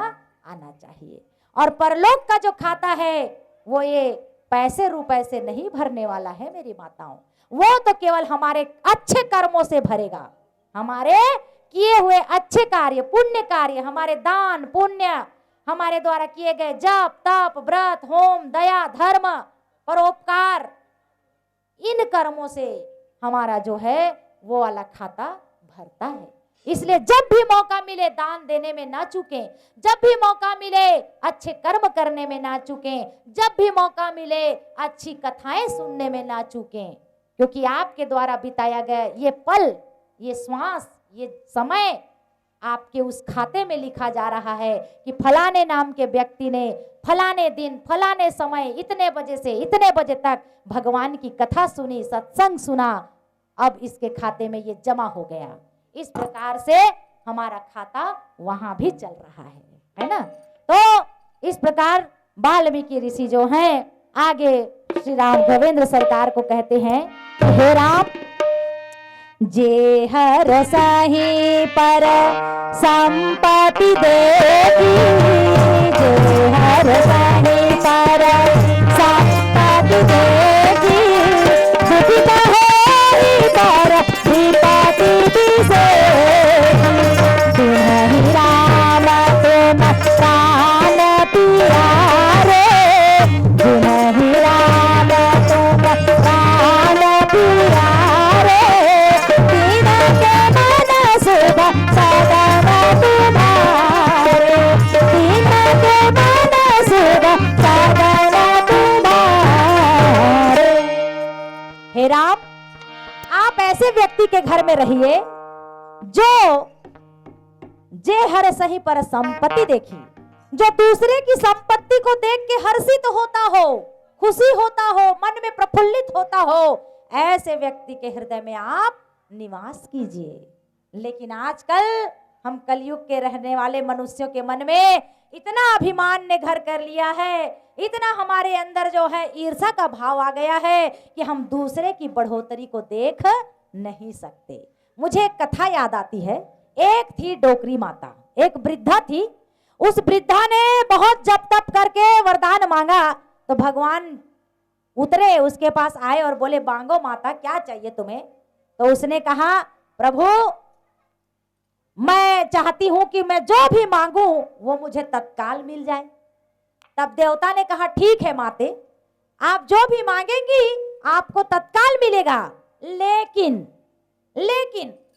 आना चाहिए। और परलोक का जो खाता है वो ये पैसे रुपए से नहीं भरने वाला है मेरी माताओं, वो तो केवल हमारे अच्छे कर्मों से भरेगा। हमारे किए हुए अच्छे कार्य, पुण्य कार्य, हमारे दान पुण्य, हमारे द्वारा किए गए जप तप व्रत होम दया धर्म परोपकार, इन कर्मों से हमारा जो है वो वाला खाता भरता है। इसलिए जब भी मौका मिले दान देने में ना चूकें, जब भी मौका मिले अच्छे कर्म करने में ना चूकें, जब भी मौका मिले अच्छी कथाएं सुनने में ना चूकें, क्योंकि आपके द्वारा बिताया गया ये पल, ये श्वास, ये समय आपके उस खाते में लिखा जा रहा है कि फलाने नाम के व्यक्ति ने फलाने दिन फलाने समय इतने बजे से इतने बजे तक भगवान की कथा सुनी, सत्संग सुना, अब इसके खाते में ये जमा हो गया। इस प्रकार से हमारा खाता वहां भी चल रहा है ना। तो इस प्रकार वाल्मीकि ऋषि जो हैं आगे श्री राघवेंद्र सरकार को कहते हैं, हे राम, जे हर सही पर संपत्ति देगी, जे हर सही पर संपत्ति देगी, दुखित होई पर विपत्ति बिसेगी, तुम्हि राम तुम प्राण प्यारे, तुम्हि राम तुम प्राण प्यारे, हे राम, आप ऐसे व्यक्ति के घर में रहिए जो जे हर सही पर संपत्ति देखी, जो दूसरे की संपत्ति को देख के हर्षित होता हो, खुशी होता हो, मन में प्रफुल्लित होता हो, ऐसे व्यक्ति के हृदय में आप निवास कीजिए। लेकिन आजकल हम कलयुग के रहने वाले मनुष्यों के मन में इतना अभिमान ने घर कर लिया है, इतना हमारे अंदर जो है ईर्ष्या का भाव आ गया है कि हम दूसरे की बढ़ोतरी को देख नहीं सकते। मुझे एक कथा याद आती है। एक थी डोकरी माता, एक वृद्धा थी। उस वृद्धा ने बहुत जप तप करके वरदान मांगा तो भगवान उतरे, उसके पास आए और बोले, मांगो माता, क्या चाहिए तुम्हें? तो उसने कहा, प्रभु मैं चाहती हूं कि मैं जो भी मांगू वो मुझे तत्काल मिल जाए। तब देवता ने कहा, ठीक है माते, आप जो भी मांगेंगी आपको तत्काल मिलेगा, लेकिन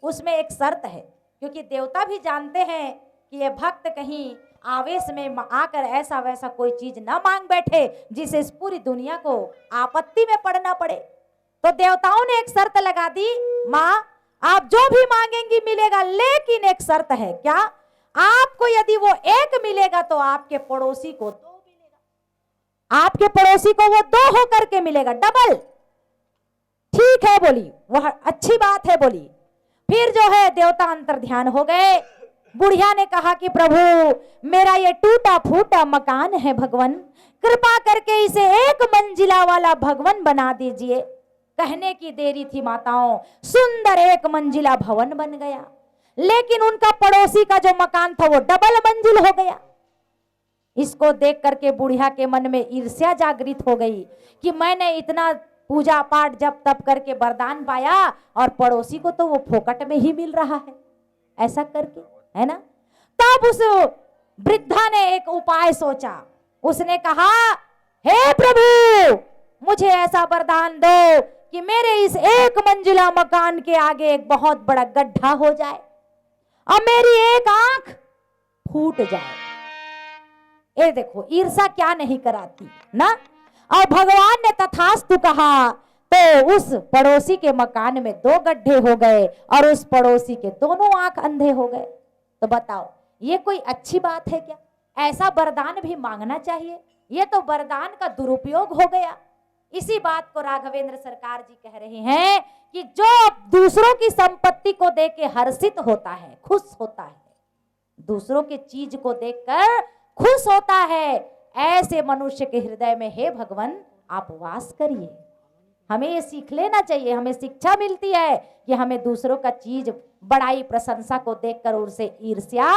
उसमें एक शर्त है, क्योंकि देवता भी जानते हैं कि ये भक्त कहीं आवेश में आकर ऐसा वैसा कोई चीज ना मांग बैठे जिसे इस पूरी दुनिया को आपत्ति में पड़ना पड़े। तो देवताओं ने एक शर्त लगा दी, माँ आप जो भी मांगेंगी मिलेगा, लेकिन एक शर्त है। क्या? आपको यदि वो एक मिलेगा तो आपके पड़ोसी को दो मिलेगा, आपके पड़ोसी को वो दो होकर के मिलेगा, डबल। ठीक है बोली, वह अच्छी बात है बोली। फिर जो है देवता अंतर ध्यान हो गए। बुढ़िया ने कहा कि प्रभु मेरा ये टूटा फूटा मकान है भगवान, कृपा करके इसे एक मंजिला वाला भवन बना दीजिए। कहने की देरी थी माताओं, सुंदर एक मंजिला भवन बन गया, लेकिन उनका पड़ोसी का जो मकान था वो डबल मंजिल हो गया। इसको देख करके बुढ़िया के मन में ईर्ष्या जागृत हो गई कि मैंने इतना पूजा पाठ जब तब करके वरदान पाया, और पड़ोसी को तो वो फोकट में ही मिल रहा है ऐसा करके, है ना। तब उस वृद्धा ने एक उपाय सोचा। उसने कहा, हे प्रभु, मुझे ऐसा वरदान दो कि मेरे इस एक मंजिला मकान के आगे एक बहुत बड़ा गड्ढा हो जाए और मेरी एक आंख फूट जाए। ये देखो ईर्षा क्या नहीं कराती ना। और भगवान ने तथास्तु कहा, तो उस पड़ोसी के मकान में 2 गड्ढे हो गए और उस पड़ोसी के दोनों आंख अंधे हो गए। तो बताओ ये कोई अच्छी बात है क्या? ऐसा वरदान भी मांगना चाहिए? ये तो वरदान का दुरुपयोग हो गया। इसी बात को राघवेंद्र सरकार जी कह रहे हैं कि जो दूसरों की संपत्ति को देख के हर्षित होता है, खुश होता है, दूसरों के चीज को देखकर खुश होता है, ऐसे मनुष्य के हृदय में हे भगवान आप वास करिए। हमें ये सीख लेना चाहिए, हमें शिक्षा मिलती है कि हमें दूसरों का चीज बड़ाई प्रशंसा को देखकर उनसे ईर्ष्या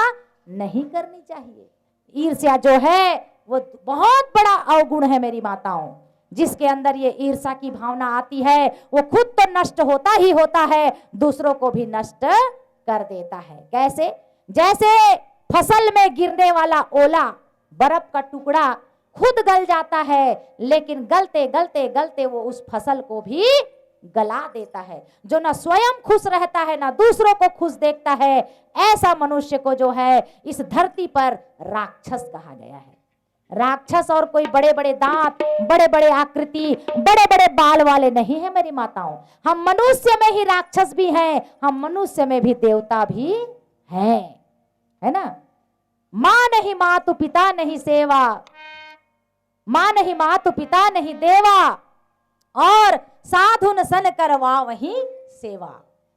नहीं करनी चाहिए। ईर्ष्या जो है वो बहुत बड़ा अवगुण है मेरी माताओं। जिसके अंदर ये ईर्ष्या की भावना आती है वो खुद तो नष्ट होता ही होता है, दूसरों को भी नष्ट कर देता है। कैसे? जैसे फसल में गिरने वाला ओला, बर्फ का टुकड़ा खुद गल जाता है, लेकिन गलते गलते गलते वो उस फसल को भी गला देता है। जो ना स्वयं खुश रहता है ना दूसरों को खुश देखता है, ऐसा मनुष्य को जो है इस धरती पर राक्षस कहा गया है। राक्षस और कोई बड़े बड़े दांत, बड़े बड़े आकृति, बड़े बड़े बाल वाले नहीं है मेरी माताओं। हम मनुष्य में ही राक्षस भी हैं, हम मनुष्य में भी देवता भी हैं, है ना। मां नहीं मातु पिता नहीं सेवा, मां नहीं मातु पिता नहीं देवा, और साधुन सन करवा वही सेवा।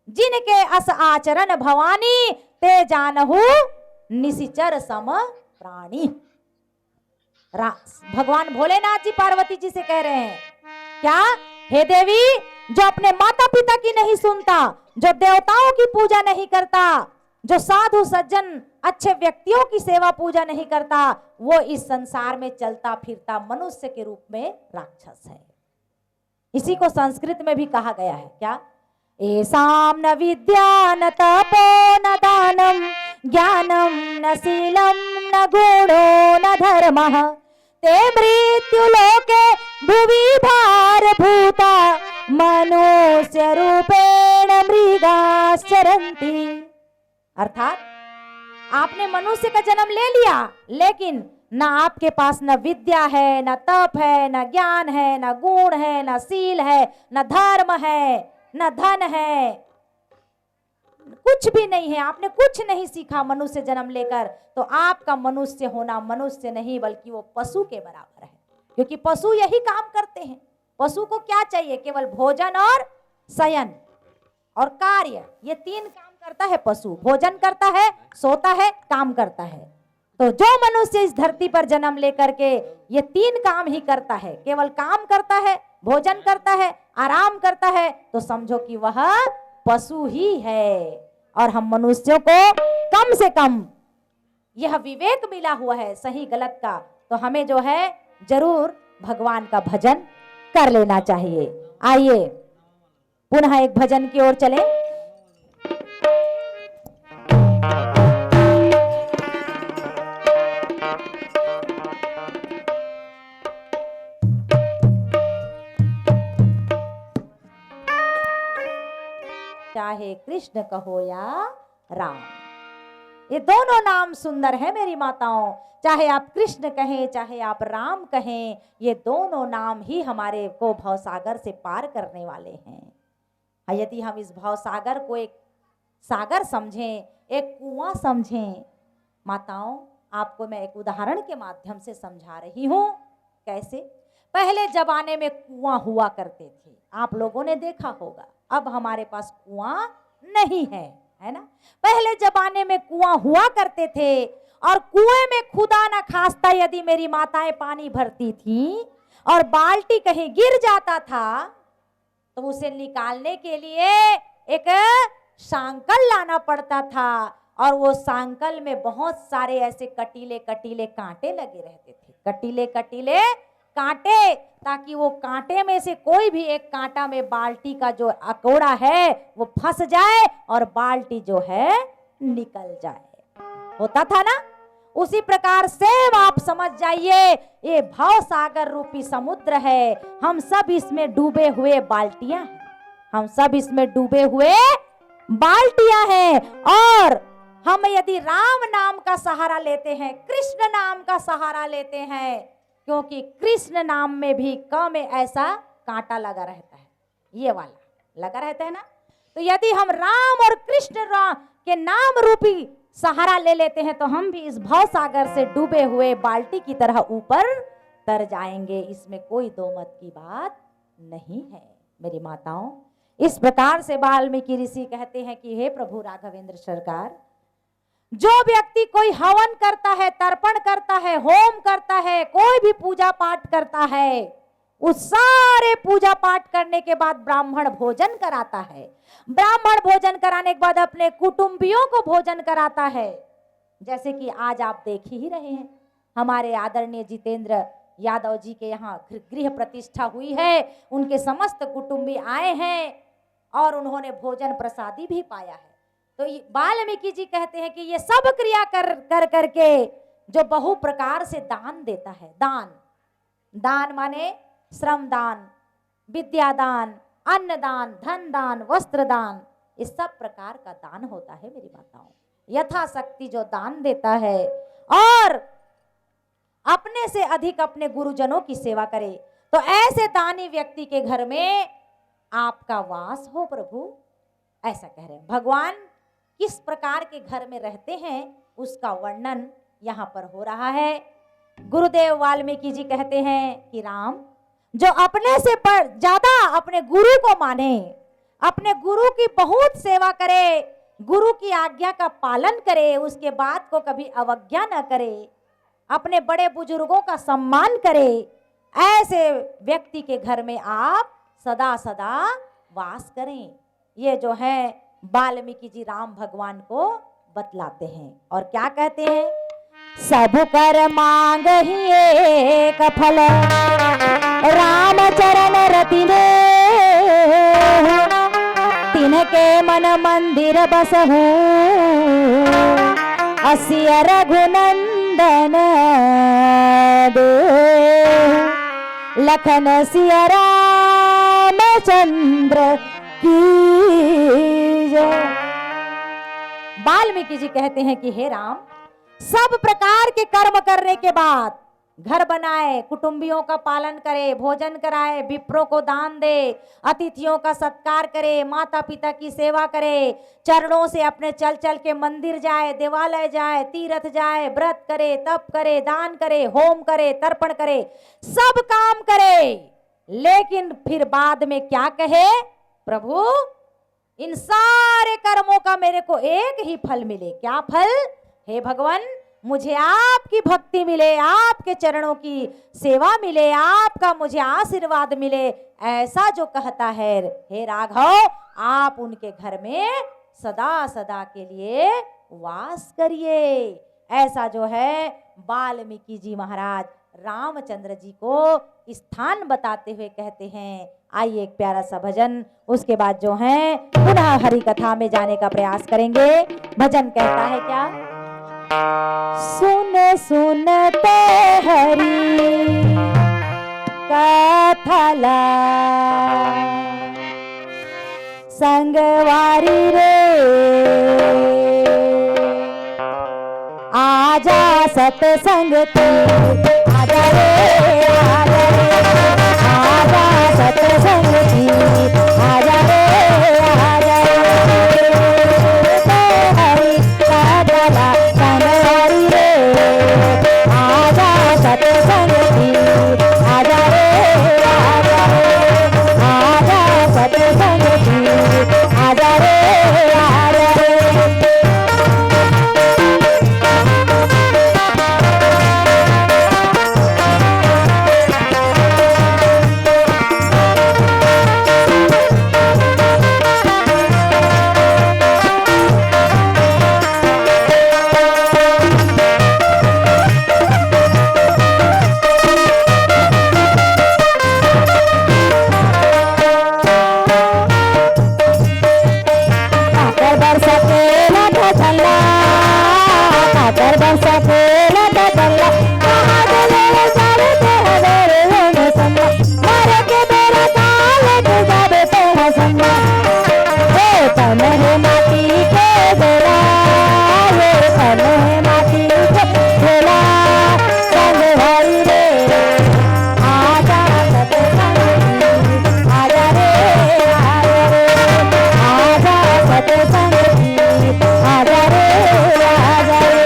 जिनके अस आचरण भवानी, ते जानहु निशिचर सम प्राणी। भगवान भोलेनाथ जी पार्वती जी से कह रहे हैं क्या? हे देवी, जो अपने माता पिता की नहीं सुनता, जो देवताओं की पूजा नहीं करता, जो साधु सज्जन अच्छे व्यक्तियों की सेवा पूजा नहीं करता, वो इस संसार में चलता फिरता मनुष्य के रूप में राक्षस है। इसी को संस्कृत में भी कहा गया है क्या? एसाम न विद्या न तपो न दानम ज्ञानम न शीलम न गुणो न धर्मः ते मृत्यु लोके भुवि भार भूता मनुष्य रूपेण मृगाश्चरन्ति। अर्थात आपने मनुष्य का जन्म ले लिया, लेकिन ना आपके पास न विद्या है, न तप है, न ज्ञान है, न गुण है, न शील है, न धर्म है, न धन है, कुछ भी नहीं है। आपने कुछ नहीं सीखा मनुष्य जन्म लेकर, तो आपका मनुष्य होना मनुष्य नहीं बल्कि वो पशु के बराबर है। क्योंकि पशु यही काम करते हैं। पशु को क्या चाहिए? केवल भोजन और शयन और कार्य, ये 3 काम करता है पशु। भोजन करता है, सोता है, काम करता है। तो जो मनुष्य इस धरती पर जन्म लेकर के ये 3 काम ही करता है, केवल काम करता है, भोजन करता है, आराम करता है, तो समझो कि वह पशु ही है। और हम मनुष्यों को कम से कम यह विवेक मिला हुआ है सही गलत का, तो हमें जो है जरूर भगवान का भजन कर लेना चाहिए। आइए पुनः एक भजन की ओर चलें। चाहे कृष्ण कहो या राम, ये दोनों नाम सुंदर है मेरी माताओं। चाहे आप कृष्ण कहें, चाहे आप राम कहें, ये दोनों नाम ही हमारे को भवसागर से पार करने वाले हैं। यदि हम इस भवसागर को एक सागर समझें, एक कुआं समझें, माताओं आपको मैं एक उदाहरण के माध्यम से समझा रही हूँ। कैसे? पहले जमाने में कुआं हुआ करते थे, आप लोगों ने देखा होगा। अब हमारे पास कुआं नहीं है, है ना। पहले जमाने में कुआं हुआ करते थे, और कुएं में खुदा न खास्ता यदि मेरी माताएं पानी भरती थी और बाल्टी कहीं गिर जाता था, तो उसे निकालने के लिए एक सांकल लाना पड़ता था, और वो सांकल में बहुत सारे ऐसे कटीले कटीले कांटे लगे रहते थे। कटीले कटीले कांटे, ताकि वो कांटे में से कोई भी एक कांटा में बाल्टी का जो अकोड़ा है वो फंस जाए और बाल्टी जो है निकल जाए। होता था ना, उसी प्रकार से आप समझ जाइए ये भव सागर रूपी समुद्र है, हम सब इसमें डूबे हुए बाल्टियां हैं, हम सब इसमें डूबे हुए बाल्टियां हैं। और हम यदि राम नाम का सहारा लेते हैं, कृष्ण नाम का सहारा लेते हैं, क्योंकि कृष्ण नाम में भी क में ऐसा कांटा लगा रहता है, ये वाला लगा रहता है ना। तो यदि हम राम और कृष्ण के नाम रूपी सहारा ले लेते हैं तो हम भी इस भव सागर से डूबे हुए बाल्टी की तरह ऊपर तर जाएंगे, इसमें कोई दो मत की बात नहीं है मेरी माताओं। इस प्रकार से वाल्मीकि ऋषि कहते हैं कि हे प्रभु राघवेंद्र सरकार, जो व्यक्ति कोई हवन करता है, तर्पण करता है, होम करता है, कोई भी पूजा पाठ करता है, उस सारे पूजा पाठ करने के बाद ब्राह्मण भोजन कराता है, ब्राह्मण भोजन कराने के बाद अपने कुटुंबियों को भोजन कराता है। जैसे कि आज आप देख ही रहे हैं, हमारे आदरणीय जितेंद्र यादव जी के यहाँ गृह प्रतिष्ठा हुई है, उनके समस्त कुटुंबी आए हैं और उन्होंने भोजन प्रसादी भी पाया है। तो वाल्मीकि जी कहते हैं कि ये सब क्रिया कर करके जो बहु प्रकार से दान देता है, दान माने श्रम दान, विद्या दान, अन्न दान, धन दान, वस्त्र दान, इस सब प्रकार का दान होता है मेरी माताओं। यथाशक्ति जो दान देता है और अपने से अधिक अपने गुरुजनों की सेवा करे, तो ऐसे दानी व्यक्ति के घर में आपका वास हो प्रभु, ऐसा कह रहे हैं। भगवान किस प्रकार के घर में रहते हैं उसका वर्णन यहाँ पर हो रहा है। गुरुदेव वाल्मीकि जी कहते हैं कि राम जो अपने से ज्यादा अपने गुरु को माने, अपने गुरु की बहुत सेवा करे, गुरु की आज्ञा का पालन करे, उसके बात को कभी अवज्ञा न करे, अपने बड़े बुजुर्गों का सम्मान करे, ऐसे व्यक्ति के घर में आप सदा सदा वास करें। ये जो है वाल्मीकि जी राम भगवान को बतलाते हैं और क्या कहते हैं, सब कर मांग ही एक फल, राम चरण रति ले, तिनके मन मंदिर बसहु, असिय रघुनंदन दे, लखन सिय राम चंद्र की जय। वाल्मीकि जी कहते हैं कि हे राम, सब प्रकार के कर्म करने के बाद घर बनाए, कुटुंबियों का पालन करे, भोजन कराए, विप्रों को दान दे, अतिथियों का सत्कार करे, माता पिता की सेवा करे, चरणों से अपने चल चल के मंदिर जाए, देवालय जाए, तीर्थ जाए, व्रत करे, तप करे, दान करे, होम करे, तर्पण करे, सब काम करे, लेकिन फिर बाद में क्या कहे, प्रभु इन सारे कर्मों का मेरे को एक ही फल मिले। क्या फल? हे भगवान, मुझे आपकी भक्ति मिले, आपके चरणों की सेवा मिले, आपका मुझे आशीर्वाद मिले, ऐसा जो कहता है हे राघव, आप उनके घर में सदा सदा के लिए वास करिए। ऐसा जो है वाल्मीकि जी महाराज रामचंद्र जी को स्थान बताते हुए कहते हैं। आइए एक प्यारा सा भजन, उसके बाद जो है पुनः हरि कथा में जाने का प्रयास करेंगे। भजन कहता है क्या, सुन सुनते हरि कथला संगवारी रे, आजा सत्संग ते, आजा रे आजा रे, आजा सत्संग की, आजा रे आजा रे, हरि कथला संगवारी रे, आजा सत्संग की, आजा रे आजा रे, आजा सत्संग की, आजा रे आजा रे। झल्ला काकर बन सकेला तो गल्ला कहाँ गले जावे तेरा मेरे होने संगा मारे के मेरा काले के जावे तेरा संगा ए तन है माटी के बेला ये तन है माटी के बेला संग हरी रे आजा सत संग आजा रे आजा सत संग आजा रे आजा रे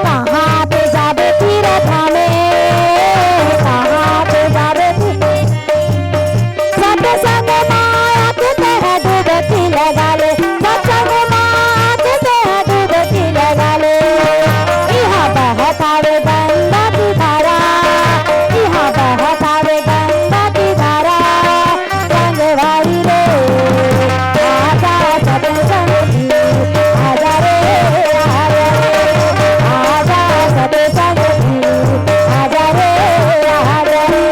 कहाँ पे जावे तीरथ में कहाँ पे जावे सत्संग माया के तह डुबकी लगा ले सत्संग माया के तह डुबकी लगा ले यहाँ बहतावे गंगा की धारा यहाँ बहतावे गंगा की धारा रंगवारी रे आजा सत्संग आजा रे आजा सत्संग आजा रे आजा रे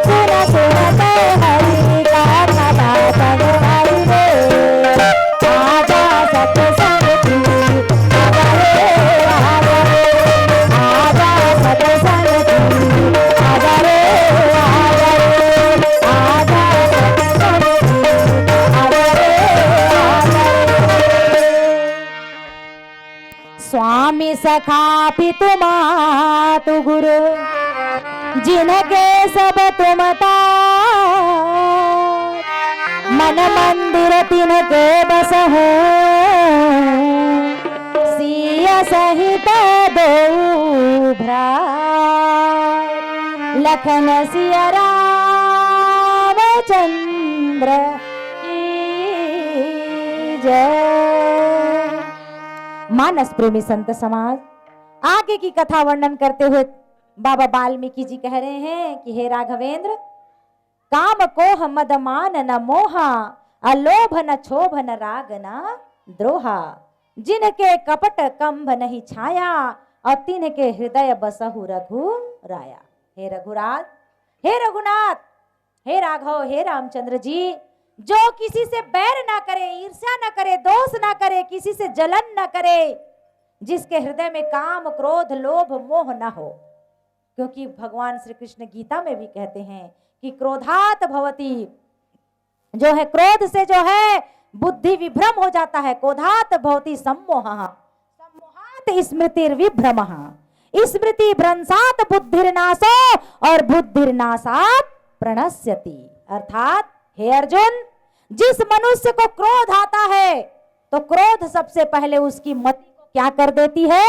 सुन सुन तो हरि का सदा संग हरि रे आजा सत्संग आजा रे आजा सत्संग आजा रे आजा सत्संग आजा रे स्वामी सखा पितु मातु गुरु जिनके सब तुम मन मंदिर तिनके बस हो सिया सहित दो लखन सिया रामचंद्र की जय। मानस प्रेमी संत समाज आगे की कथा वर्णन करते हुए बाबा वाल्मीकि जी कह रहे हैं कि हे राघवेंद्र, काम कोह मद मान न मोहा, अलोभ न क्षोभ न राग न द्रोहा, जिनके कपट कंभ नहीं छाया, और तिनके हृदय बसहु रघुराया। हे रघुराज, हे रघुनाथ, हे राघव, हे रामचंद्र जी, जो किसी से बैर ना करे, ईर्ष्या ना करे, दोष ना करे, किसी से जलन ना करे, जिसके हृदय में काम क्रोध लोभ मोह ना हो। क्योंकि भगवान श्री कृष्ण गीता में भी कहते हैं कि क्रोधात भवति, जो है क्रोध से जो है बुद्धि विभ्रम हो जाता है। क्रोधात भवति सम्मोहः, सम्मोहात स्मृतिर्विभ्रमः, स्मृति भ्रंशात बुद्धिर्नाशो, और बुद्धिर्नाशात प्रणश्यति। अर्थात हे अर्जुन, जिस मनुष्य को क्रोध आता है तो क्रोध सबसे पहले उसकी मति को क्या कर देती है?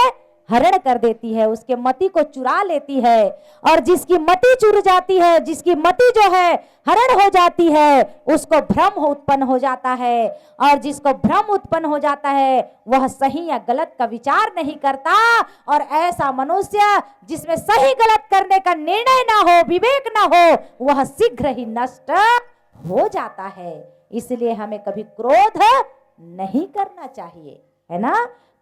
हरण कर देती है, उसके मति को चुरा लेती है। और जिसकी मति चुर जाती है, जिसकी मति जो है हरण हो जाती है, उसको भ्रम उत्पन्न हो जाता है। और जिसको भ्रम उत्पन्न हो जाता है वह सही या गलत का विचार नहीं करता। और ऐसा मनुष्य जिसमें सही गलत करने का निर्णय ना हो, विवेक ना हो, वह शीघ्र ही नष्ट हो जाता है। इसलिए हमें कभी क्रोध नहीं करना चाहिए, है ना।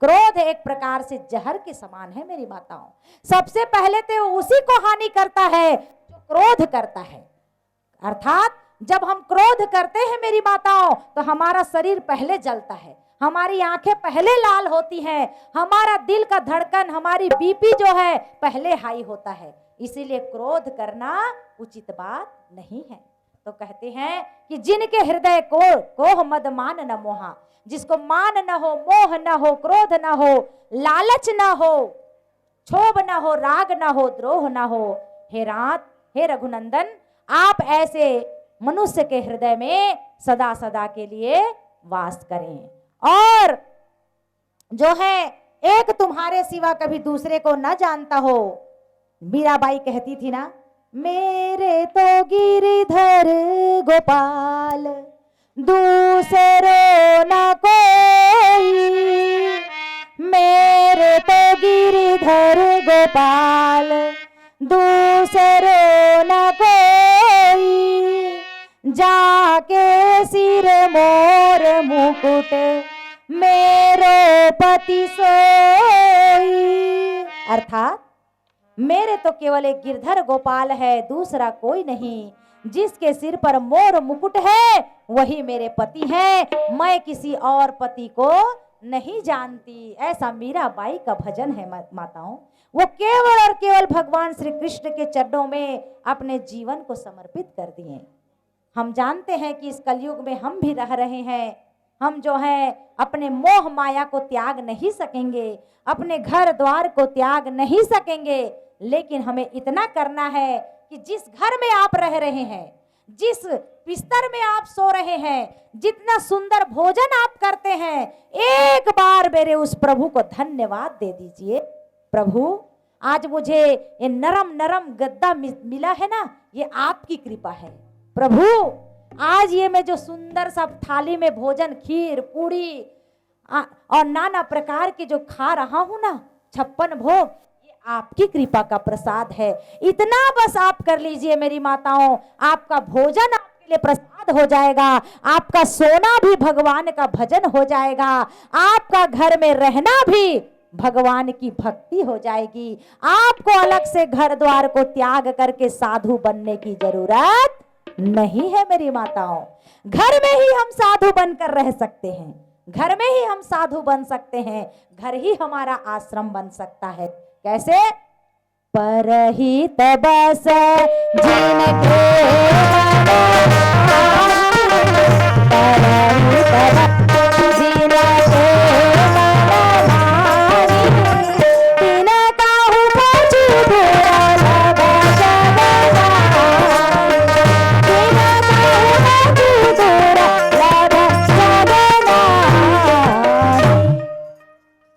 क्रोध एक प्रकार से जहर के समान है मेरी माताओं। सबसे पहले तो उसी को हानि करता है जो क्रोध करता है। अर्थात जब हम क्रोध करते हैं मेरी माताओं, तो हमारा शरीर पहले जलता है, हमारी आंखें पहले लाल होती हैं, हमारा दिल का धड़कन, हमारी बीपी जो है पहले हाई होता है। इसीलिए क्रोध करना उचित बात नहीं है। तो कहते हैं कि जिनके हृदय को कोह मद मान न मोहा, जिसको मान न हो, मोह न हो, क्रोध न हो, लालच न हो, क्षोभ न हो, राग न हो, द्रोह न हो, हे रात, हे रघुनंदन, आप ऐसे मनुष्य के हृदय में सदा सदा के लिए वास करें। और जो है एक तुम्हारे सिवा कभी दूसरे को न जानता हो। मीराबाई कहती थी ना, मेरे तो गिरिधर गोपाल दूसरो न कोई, मेरे गोपाल दूसरो न कोई, जाके सिर मोर मुकुट मेरो पति सोई। अर्थात मेरे तो केवल एक गिरधर गोपाल है, दूसरा कोई नहीं। जिसके सिर पर मोर मुकुट है वही मेरे पति हैं, मैं किसी और पति को नहीं जानती। ऐसा मीराबाई का भजन है माताओं। वो केवल और केवल भगवान श्री कृष्ण के चरणों में अपने जीवन को समर्पित कर दिए। हम जानते हैं कि इस कलयुग में हम भी रह रहे हैं। हम जो है अपने मोह माया को त्याग नहीं सकेंगे, अपने घर द्वार को त्याग नहीं सकेंगे, लेकिन हमें इतना करना है कि जिस घर में आप रह रहे हैं, जिस बिस्तर में आप सो रहे हैं, जितना सुंदर भोजन आप करते हैं, एक बार मेरे उस प्रभु को धन्यवाद दे दीजिए। प्रभु, आज मुझे ये नरम नरम गद्दा मिला है ना, ये आपकी कृपा है। प्रभु, आज ये मैं जो सुंदर सा थाली में भोजन, खीर पूड़ी और नाना प्रकार के जो खा रहा हूं ना, 56 भोग, ये आपकी कृपा का प्रसाद है। इतना बस आप कर लीजिए मेरी माताओं, आपका भोजन आपके लिए प्रसाद हो जाएगा, आपका सोना भी भगवान का भजन हो जाएगा, आपका घर में रहना भी भगवान की भक्ति हो जाएगी। आपको अलग से घर द्वार को त्याग करके साधु बनने की जरूरत नहीं है मेरी माताओं। घर में ही हम साधु बनकर रह सकते हैं, घर में ही हम साधु बन सकते हैं, घर ही हमारा आश्रम बन सकता है। कैसे? परहित बस जिनके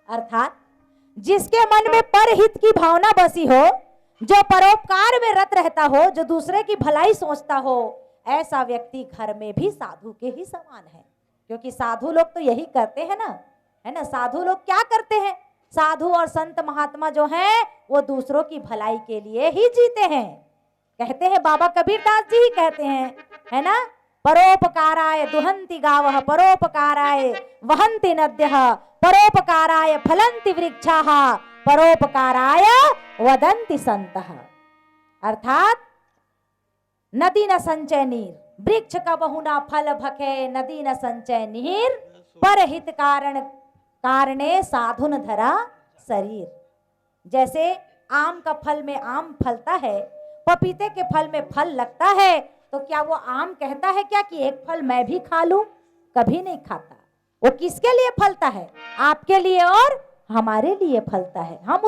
अर्थात जिसके मन में परहित की भावना बसी हो, जो परोपकार में रत रहता हो, जो दूसरे की भलाई सोचता हो, ऐसा व्यक्ति घर में भी साधु के ही समान है। क्योंकि साधु लोग तो यही करते हैं ना, है ना। साधु लोग क्या करते हैं? साधु और संत महात्मा जो हैं वो दूसरों की भलाई के लिए ही जीते हैं। कहते हैं, बाबा कबीरदास जी ही कहते हैं, है ना, परोपकाराय दुहंति गावः, परोपकाराय वहन्ति नद्यः, परोपकाराय फलन्ति वृक्षाः, परोपकाराय वदन्ति संतः। अर्थात नदी न संचय नीर, वृक्ष का बहुना फल भखे, नदी न संचय नीर, परहित कारणे साधुन धरा शरीर। जैसे आम का फल में आम फलता है, पपीते के फल में फल लगता है, तो क्या वो आम कहता है क्या कि एक फल मैं भी खा लूं? कभी नहीं खाता। वो किसके लिए फलता है? आपके लिए और हमारे लिए फलता है। हम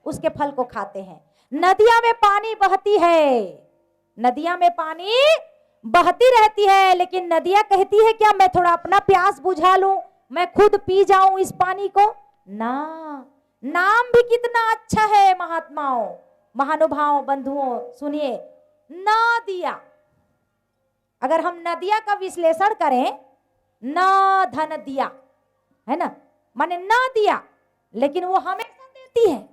उसके फल को खाते हैं। नदियां में पानी बहती है, नदियां में पानी बहती रहती है, लेकिन नदियां कहती है क्या मैं थोड़ा अपना प्यास बुझा लूं, मैं खुद पी जाऊं इस पानी को? ना, नाम भी कितना अच्छा है महात्माओं, महानुभाव बंधुओं। सुनिए, नदिया, अगर हम नदिया का विश्लेषण करें, न धन दिया, है ना, माने न दिया, लेकिन वो हमेशा देती है,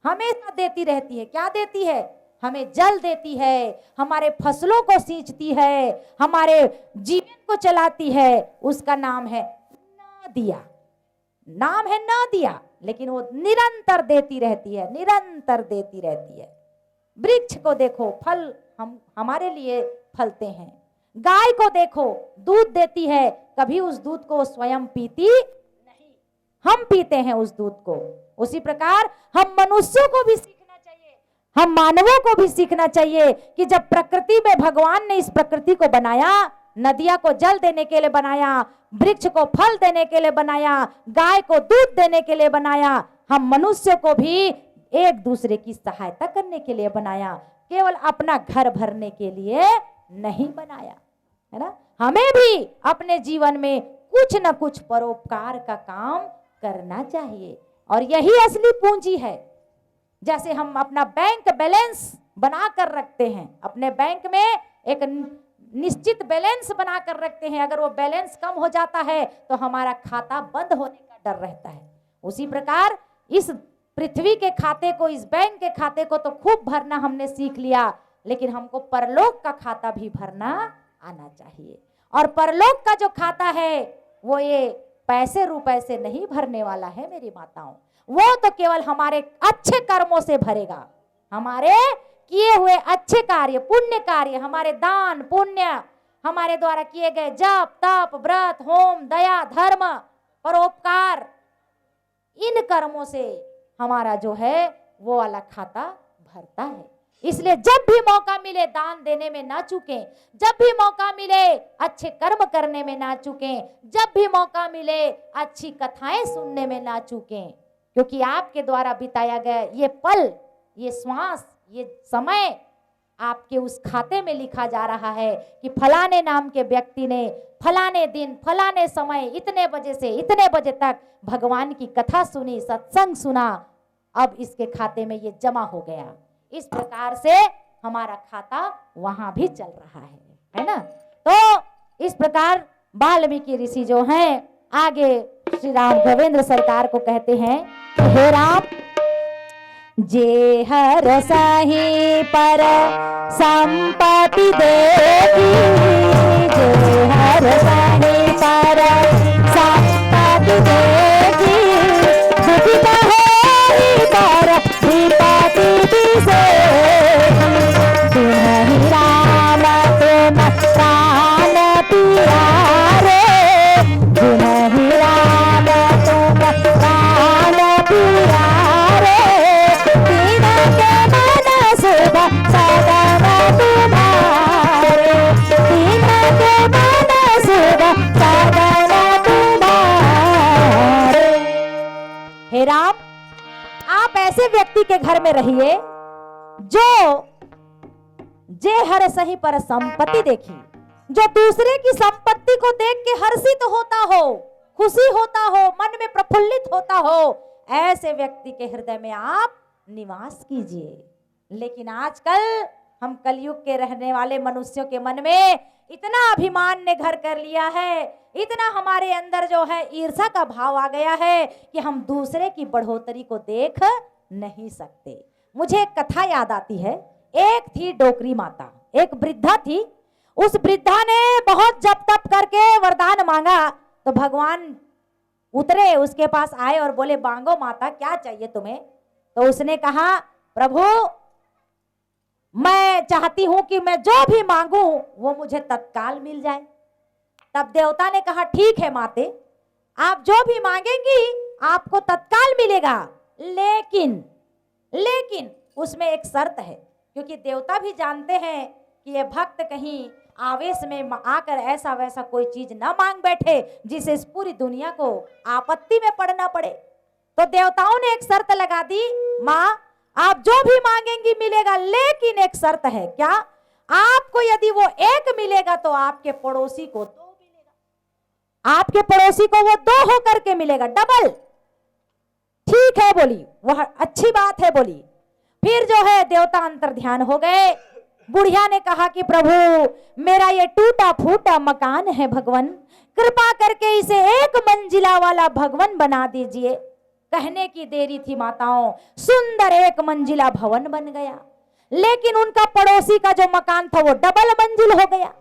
हमेशा देती रहती है। क्या देती है? हमें जल देती है, हमारे फसलों को सींचती है, हमारे जीवन को चलाती है। उसका नाम है नदिया, नाम है नदिया, लेकिन वो निरंतर देती रहती है, निरंतर देती रहती है। वृक्ष को देखो, फल हमारे लिए फलते हैं। गाय को देखो, दूध देती है, कभी उस दूध को स्वयं पीती नहीं, हम पीते हैं उस दूध को। उसी प्रकार हम मनुष्यों को भी सीखना चाहिए, हम मानवों को भी सीखना चाहिए कि जब प्रकृति में भगवान ने इस प्रकृति को बनाया, नदिया को जल देने के लिए बनाया, वृक्ष को फल देने के लिए बनाया, गाय को दूध देने के लिए बनाया, हम मनुष्य को भी एक दूसरे की सहायता करने के लिए बनाया, केवल अपना घर भरने के लिए नहीं बनाया, है ना। हमें भी अपने जीवन में कुछ न कुछ परोपकार का काम करना चाहिए, और यही असली पूंजी है। जैसे हम अपना बैंक बैलेंस बना कर रखते हैं, अपने बैंक में एक निश्चित बैलेंस बना कर रखते हैं, अगर वो बैलेंस कम हो जाता है तो हमारा खाता बंद होने का डर रहता है। उसी प्रकार इस पृथ्वी के खाते को, इस बैंक के खाते को तो खूब भरना हमने सीख लिया, लेकिन हमको परलोक का खाता भी भरना आना चाहिए। और परलोक का जो खाता है वो ये पैसे रुपए से नहीं भरने वाला है मेरी माताओं, वो तो केवल हमारे अच्छे कर्मों से भरेगा। हमारे किए हुए अच्छे कार्य, पुण्य कार्य, हमारे दान पुण्य, हमारे द्वारा किए गए जप तप व्रत होम दया धर्म परोपकार, इन कर्मों से हमारा जो है वो वाला खाता भरता है। इसलिए जब भी मौका मिले दान देने में ना चूकें, जब भी मौका मिले अच्छे कर्म करने में ना चूकें, जब भी मौका मिले अच्छी कथाएं सुनने में ना चूकें, क्योंकि आपके द्वारा बिताया गया ये पल, ये श्वास, ये समय आपके उस खाते में लिखा जा रहा है कि फलाने नाम के व्यक्ति ने फलाने दिन फलाने समय इतने बजे से इतने बजे तक भगवान की कथा सुनी, सत्संग सुना, अब इसके खाते में ये जमा हो गया। इस प्रकार से हमारा खाता वहां भी चल रहा है ना। तो इस प्रकार वाल्मीकि ऋषि जो हैं आगे श्री राघवेंद्र सरकार को कहते हैं, हे राम, जे हर सही पर संपत्ति देगी, जे हर सही पर संपत्ति देगी, दुखित है पर विपत्ति से, तुम्हें राम तुम प्राण प्यारे, तुम्हें राम तुम प्राण प्यारे, हे राम, आप ऐसे व्यक्ति के घर में रहिए जो जे हर सही पर संपत्ति देखी, जो दूसरे की संपत्ति को देख के हर्षित होता हो, खुशी होता हो, मन में प्रफुल्लित होता हो, ऐसे व्यक्ति के हृदय में आप निवास कीजिए। लेकिन आजकल हम कलयुग के रहने वाले मनुष्यों के मन में इतना अभिमान ने घर कर लिया है, इतना हमारे अंदर जो है ईर्ष्या का भाव आ गया है कि हम दूसरे की बढ़ोतरी को देख नहीं सकते। मुझे एक कथा याद आती है। एक थी डोकरी माता, एक वृद्धा थी। उस वृद्धा ने बहुत जप तप करके वरदान मांगा तो भगवान उतरे उसके पास, आए और बोले, मांगो माता, क्या चाहिए तुम्हें? तो उसने कहा, प्रभु मैं चाहती हूं कि मैं जो भी मांगू वो मुझे तत्काल मिल जाए। तब देवता ने कहा, ठीक है माते, आप जो भी मांगेंगी आपको तत्काल मिलेगा, लेकिन उसमें एक शर्त है, क्योंकि देवता भी जानते हैं कि ये भक्त कहीं आवेश में आकर ऐसा वैसा कोई चीज ना मांग बैठे जिसे इस पूरी दुनिया को आपत्ति में पड़ना पड़े। तो देवताओं ने एक शर्त लगा दी, माँ आप जो भी मांगेंगी मिलेगा, लेकिन एक शर्त है। क्या? आपको यदि वो एक मिलेगा तो आपके पड़ोसी को दो मिलेगा, आपके पड़ोसी को वो दो होकर के मिलेगा, डबल। ठीक है बोली, वह अच्छी बात है बोली। फिर जो है देवता अंतर ध्यान हो गए। बुढ़िया ने कहा कि प्रभु मेरा ये टूटा फूटा मकान है भगवान, कृपा करके इसे एक मंजिला वाला भवन बना दीजिए। कहने की देरी थी माताओं, सुंदर एक मंजिला भवन बन गया, लेकिन उनका पड़ोसी का जो मकान था वो डबल मंजिल हो गया।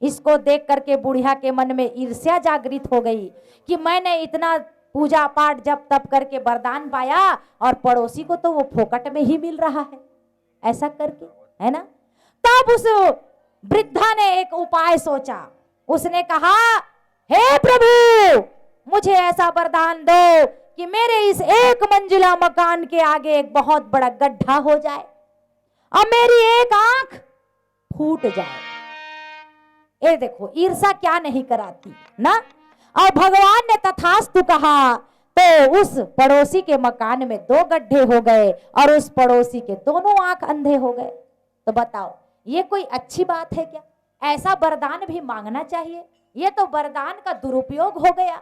इसको देख करके बुढ़िया के मन में ईर्ष्या जागृत हो गई कि मैंने इतना पूजा पाठ जप तप करके वरदान पाया और पड़ोसी को तो वो फोकट में ही मिल रहा है, ऐसा करके, है ना। तब उस वृद्धा ने एक उपाय सोचा। उसने कहा, हे प्रभु मुझे ऐसा वरदान दो कि मेरे इस एक मंजिला मकान के आगे एक बहुत बड़ा गड्ढा हो जाए और मेरी एक आंख फूट जाए। ये देखो ईर्ष्या क्या नहीं कराती ना। और भगवान ने तथास्तु कहा तो उस पड़ोसी के मकान में दो गड्ढे हो गए और उस पड़ोसी के दोनों आंख अंधे हो गए। तो बताओ ये कोई अच्छी बात है क्या? ऐसा वरदान भी मांगना चाहिए? ये तो वरदान का दुरुपयोग हो गया।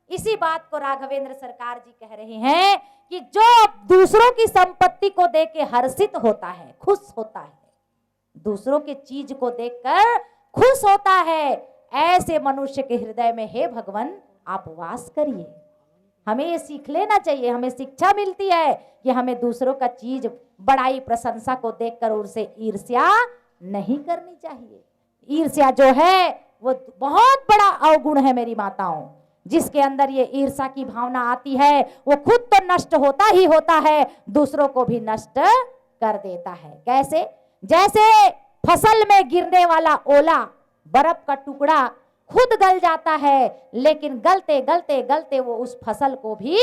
इसी बात को राघवेंद्र सरकार जी कह रहे हैं कि जो दूसरों की संपत्ति को देख के हर्षित होता है, खुश होता है, दूसरों के चीज को देखकर खुश होता है, ऐसे मनुष्य के हृदय में हे भगवान आप वास करिए। हमें ये सीख लेना चाहिए, हमें शिक्षा मिलती है कि हमें दूसरों का चीज, बड़ाई, प्रशंसा को देखकर उनसे ईर्ष्या नहीं करनी चाहिए। ईर्ष्या जो है वो बहुत बड़ा अवगुण है मेरी माताओं। जिसके अंदर ये ईर्ष्या की भावना आती है वो खुद तो नष्ट होता ही होता है, दूसरों को भी नष्ट कर देता है। कैसे? जैसे फसल में गिरने वाला ओला, बर्फ का टुकड़ा खुद गल जाता है, लेकिन गलते गलते गलते वो उस फसल को भी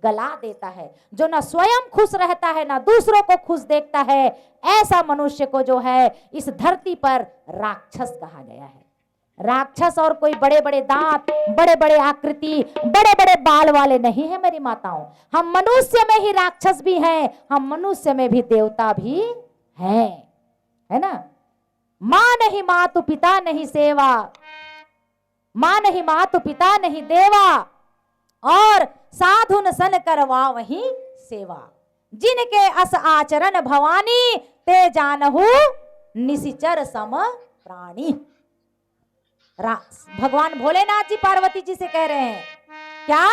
गला देता है। जो ना स्वयं खुश रहता है ना दूसरों को खुश देखता है, ऐसा मनुष्य को जो है इस धरती पर राक्षस कहा गया है। राक्षस और कोई बड़े बड़े दांत, बड़े बड़े आकृति, बड़े बड़े बाल वाले नहीं है मेरी माताओं। हम मनुष्य में ही राक्षस भी हैं, हम मनुष्य में भी देवता भी हैं, है ना। मां नहीं मातु पिता नहीं सेवा, मां नहीं मातु पिता नहीं देवा, और साधुन सन करवा वही सेवा। जिनके अस आचरण भवानी, ते जानहु निशिचर सम प्राणी। भगवान भोलेनाथ जी पार्वती जी से कह रहे हैं क्या?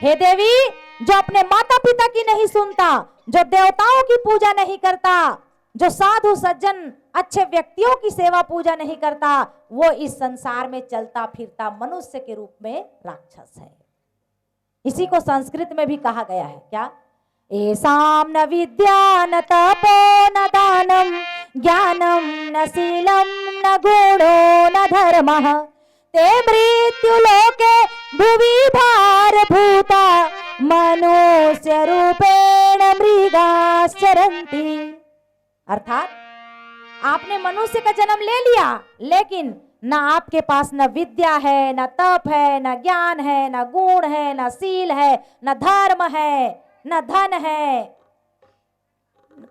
हे देवी, जो अपने माता पिता की नहीं सुनता, जो देवताओं की पूजा नहीं करता, जो साधु सज्जन अच्छे व्यक्तियों की सेवा पूजा नहीं करता, वो इस संसार में चलता फिरता मनुष्य के रूप में राक्षस है। इसी को संस्कृत में भी कहा गया है क्या? एसाम न विद्या न तपो न दानम ज्ञानम न शीलम न गुणो न धर्मः, ते मृत्यु लोके भुवि भार भूता मनुष्य रूपेण मृगाश्चरन्ति। अर्थात आपने मनुष्य का जन्म ले लिया, लेकिन ना आपके पास न विद्या है, न तप है, न ज्ञान है, न गुण है, न शील है, न धर्म है, न धन है,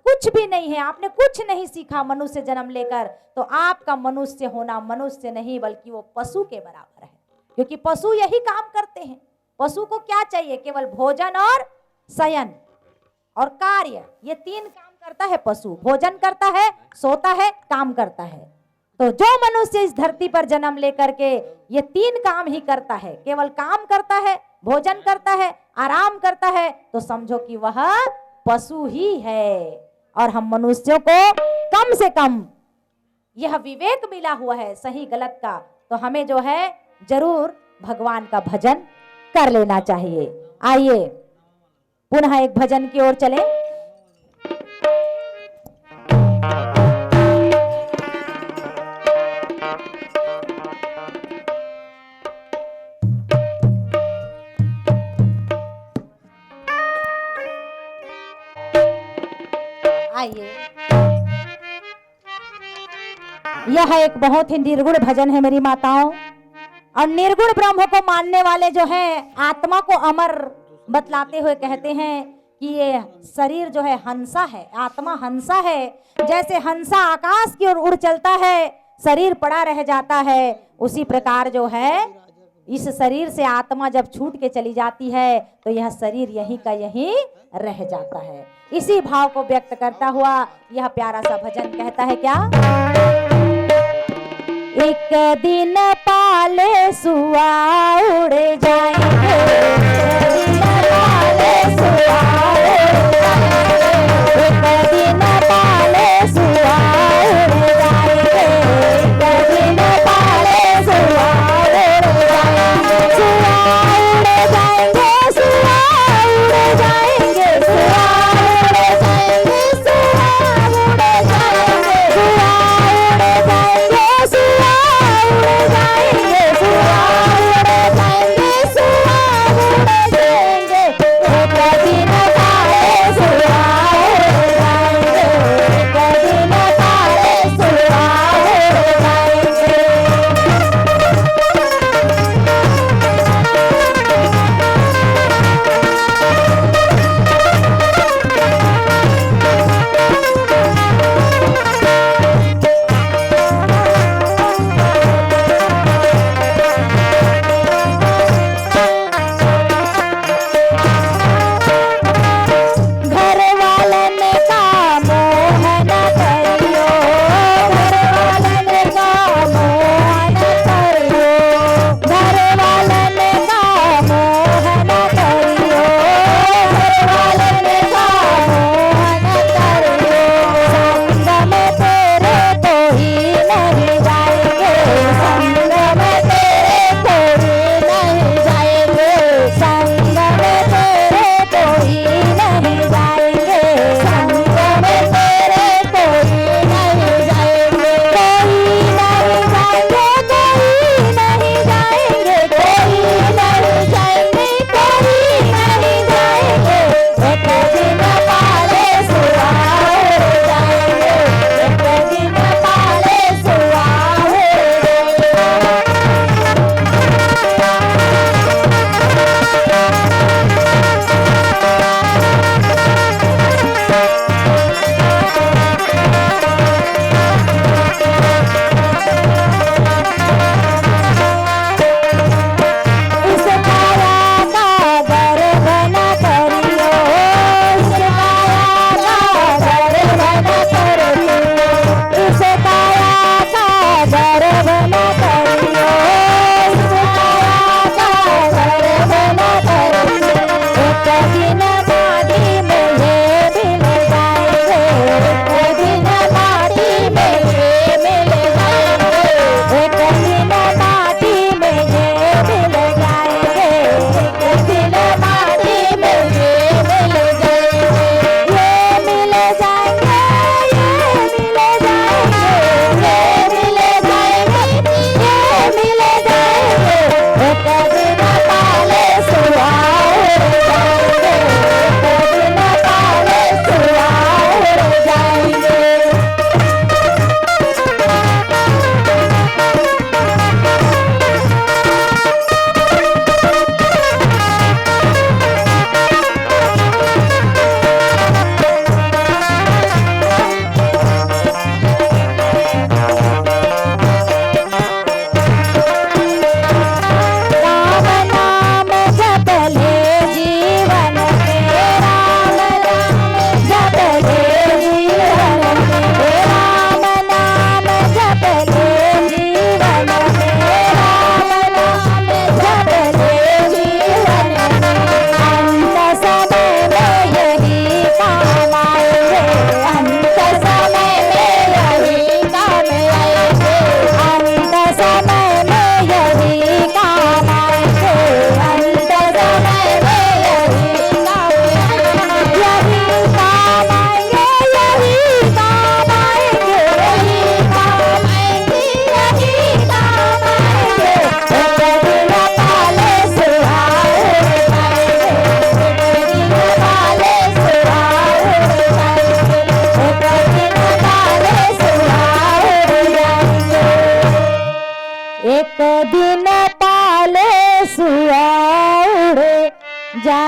कुछ भी नहीं है। आपने कुछ नहीं सीखा मनुष्य जन्म लेकर, तो आपका मनुष्य होना मनुष्य नहीं बल्कि वो पशु के बराबर है। क्योंकि पशु यही काम करते हैं। पशु को क्या चाहिए? केवल भोजन और शयन और कार्य, ये तीन काम करता है पशु। भोजन करता है, सोता है, काम करता है। तो जो मनुष्य इस धरती पर जन्म लेकर के ये तीन काम ही करता है, केवल काम करता है, भोजन करता है, आराम करता है, तो समझो कि वह पशु ही है। और हम मनुष्यों को कम से कम यह विवेक मिला हुआ है सही गलत का, तो हमें जो है जरूर भगवान का भजन कर लेना चाहिए। आइए पुनः एक भजन की ओर चलें। यह एक बहुत ही निर्गुण भजन है मेरी माताओं। और निर्गुण ब्रह्म को मानने वाले जो है आत्मा को अमर बतलाते हुए कहते हैं कि ये शरीर जो है हंसा है, आत्मा हंसा है। जैसे हंसा आकाश की ओर उड़ चलता है, शरीर पड़ा रह जाता है, उसी प्रकार जो है इस शरीर से आत्मा जब छूट के चली जाती है तो यह शरीर यहीं का यहीं रह जाता है। इसी भाव को व्यक्त करता हुआ यह प्यारा सा भजन कहता है क्या? एक दिन पाले सुआ उड़ जाएंगे, एक दिन पाले सुआ उड़ जाएंगे, एक दिन पाले सुआ उड़ जाएंगे, एक दिन पाले सुआ उड़ जाएंगे, सुआ उड़ जाएंगे, सुआ उड़ जाएंगे, सुआ उड़ जाएंगे, सुआ उड़ जाएंगे, सुआ उड़ जाएंगे, सुआ उड़ जाएंगे, सुआ उड़ जाएंगे, सुआ उड़ जाएंगे।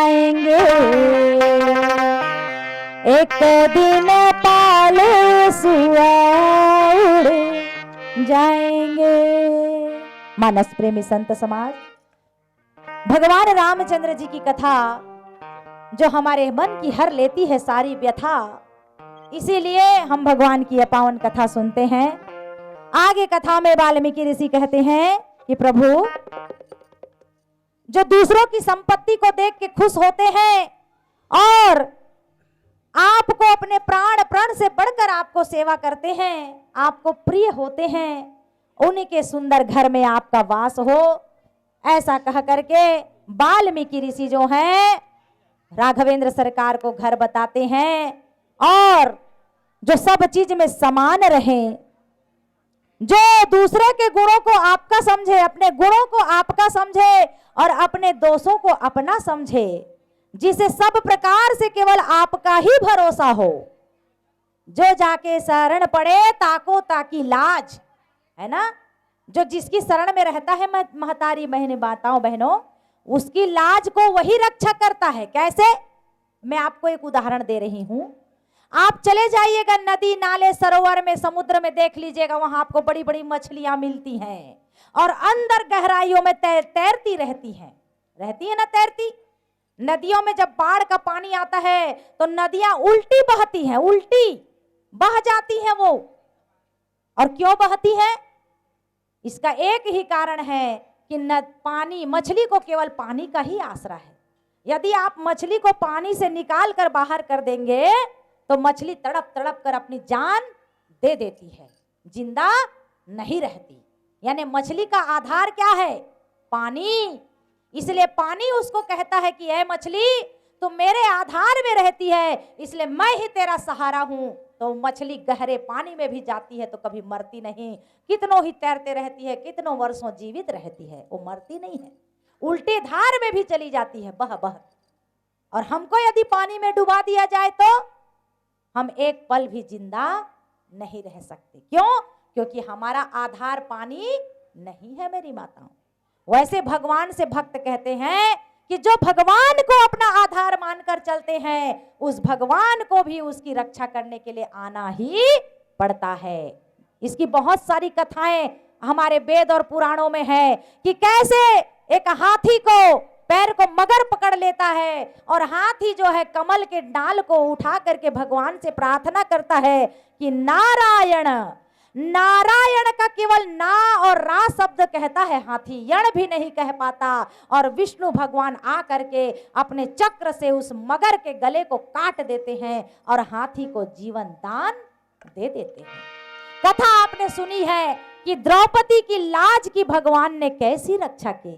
जाएंगे, एक दिन पाले सुआ उड़ जाएंगे। मानस प्रेमी संत समाज, भगवान रामचंद्र जी की कथा जो हमारे मन की हर लेती है सारी व्यथा, इसीलिए हम भगवान की यह पावन कथा सुनते हैं। आगे कथा में वाल्मीकि ऋषि कहते हैं कि प्रभु, जो दूसरों की संपत्ति को देख के खुश होते हैं और आपको अपने प्राण प्रण से बढ़कर आपको सेवा करते हैं, आपको प्रिय होते हैं, उन्हीं के सुंदर घर में आपका वास हो। ऐसा कह करके वाल्मीकि ऋषि जो हैं राघवेंद्र सरकार को घर बताते हैं, और जो सब चीज में समान रहे, जो दूसरे के गुणों को आपका समझे, अपने गुणों को आपका समझे और अपने दोषों को अपना समझे, जिसे सब प्रकार से केवल आपका ही भरोसा हो। जो जाके शरण पड़े ताको ताकी लाज, है ना, जो जिसकी शरण में रहता है महतारी बहने माताओं बहनों, उसकी लाज को वही रक्षा करता है। कैसे? मैं आपको एक उदाहरण दे रही हूं। आप चले जाइएगा नदी नाले सरोवर में, समुद्र में, देख लीजिएगा, वहां आपको बड़ी बड़ी मछलियां मिलती हैं और अंदर गहराइयों में तैरती रहती हैं। रहती है ना तैरती। नदियों में जब बाढ़ का पानी आता है तो नदियां उल्टी बहती हैं, उल्टी बह जाती हैं वो। और क्यों बहती है? इसका एक ही कारण है कि पानी, मछली को केवल पानी का ही आसरा है। यदि आप मछली को पानी से निकाल कर बाहर कर देंगे तो मछली तड़प तड़प कर अपनी जान दे देती है, जिंदा नहीं रहती। यानी मछली का आधार क्या है? पानी। इसलिए पानी उसको कहता है कि ऐ मछली, तू मेरे आधार में रहती है, इसलिए मैं ही तेरा सहारा हूं। तो मछली गहरे पानी में भी जाती है तो कभी मरती नहीं, कितनों ही तैरते रहती है, कितनों वर्षों जीवित रहती है, वो मरती नहीं है। उल्टी धार में भी चली जाती है बह बह। और हमको यदि पानी में डुबा दिया जाए तो हम एक पल भी जिंदा नहीं रह सकते। क्यों? क्योंकि हमारा आधार पानी नहीं है मेरी माताओं। वैसे भगवान से भक्त कहते हैं कि जो भगवान को अपना आधार मानकर चलते हैं, उस भगवान को भी उसकी रक्षा करने के लिए आना ही पड़ता है। इसकी बहुत सारी कथाएं हमारे वेद और पुराणों में है कि कैसे एक हाथी को पैर को मगर पकड़ लेता है और हाथी जो है कमल के डाल को उठा करके भगवान से प्रार्थना करता है कि नारायण। नारायण का केवल ना और रा शब्द कहता है हाथी, यण भी नहीं कह पाता। और विष्णु भगवान आ करके अपने चक्र से उस मगर के गले को काट देते हैं और हाथी को जीवन दान दे देते हैं। कथा आपने सुनी है कि द्रौपदी की लाज की भगवान ने कैसी रक्षा की।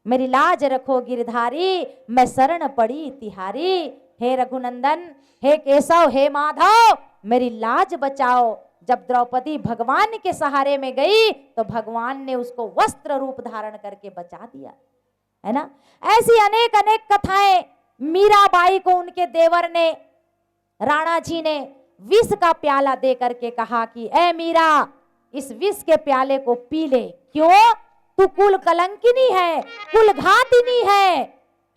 मेरी लाज रखो गिरधारी, मैं शरण पड़ी तिहारी। हे रघुनंदन, हे केशव, हे माधव, मेरी लाज बचाओ। जब द्रौपदी भगवान के सहारे में गई तो भगवान ने उसको वस्त्र रूप धारण करके बचा दिया, है ना। ऐसी अनेक अनेक कथाएं। मीराबाई को उनके देवर ने, राणा जी ने विष का प्याला दे करके कहा कि ए मीरा, इस विष के प्याले को पी ले। क्यों? तू कुल कलंकिनी है, कुल घातिनी है,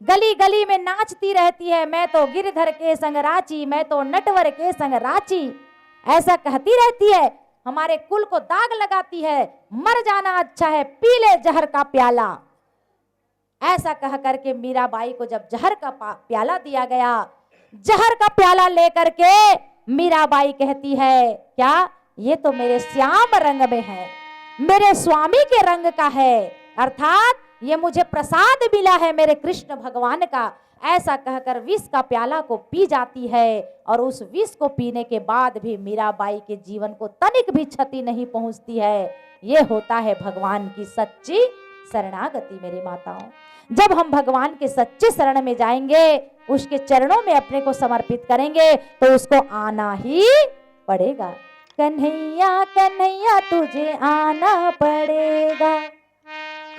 गली गली में नाचती रहती है, मैं तो गिरधर के संग राची, मैं तो नटवर के संग राची, ऐसा कहती रहती है, हमारे कुल को दाग लगाती है, मर जाना अच्छा है, पी ले जहर का प्याला। ऐसा कह करके मीराबाई को जब जहर का प्याला दिया गया, जहर का प्याला लेकर के मीराबाई कहती है, क्या ये तो मेरे श्याम रंग में है, मेरे स्वामी के रंग का है, अर्थात ये मुझे प्रसाद मिला है मेरे कृष्ण भगवान का। ऐसा कहकर विष का प्याला को पी जाती है और उस विष को पीने के बाद भी मीराबाई के जीवन को तनिक भी क्षति नहीं पहुंचती है। ये होता है भगवान की सच्ची शरणागति मेरी माताओं। जब हम भगवान के सच्चे शरण में जाएंगे, उसके चरणों में अपने को समर्पित करेंगे तो उसको आना ही पड़ेगा। कन्हैया कन्हैया तुझे आना पड़ेगा,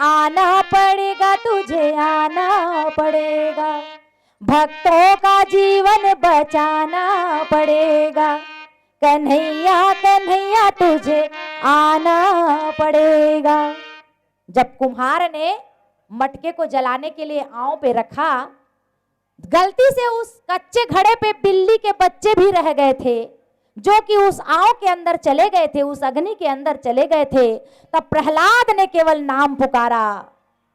आना पड़ेगा तुझे, आना पड़ेगा, भक्तों का जीवन बचाना पड़ेगा। कन्हैया कन्हैया तुझे आना पड़ेगा। जब कुम्हार ने मटके को जलाने के लिए आंव पे रखा गलती से उस कच्चे घड़े पे बिल्ली के बच्चे भी रह गए थे, जो कि उस आग के अंदर चले गए थे, उस अग्नि के अंदर चले गए थे। तब प्रहलाद ने केवल नाम पुकारा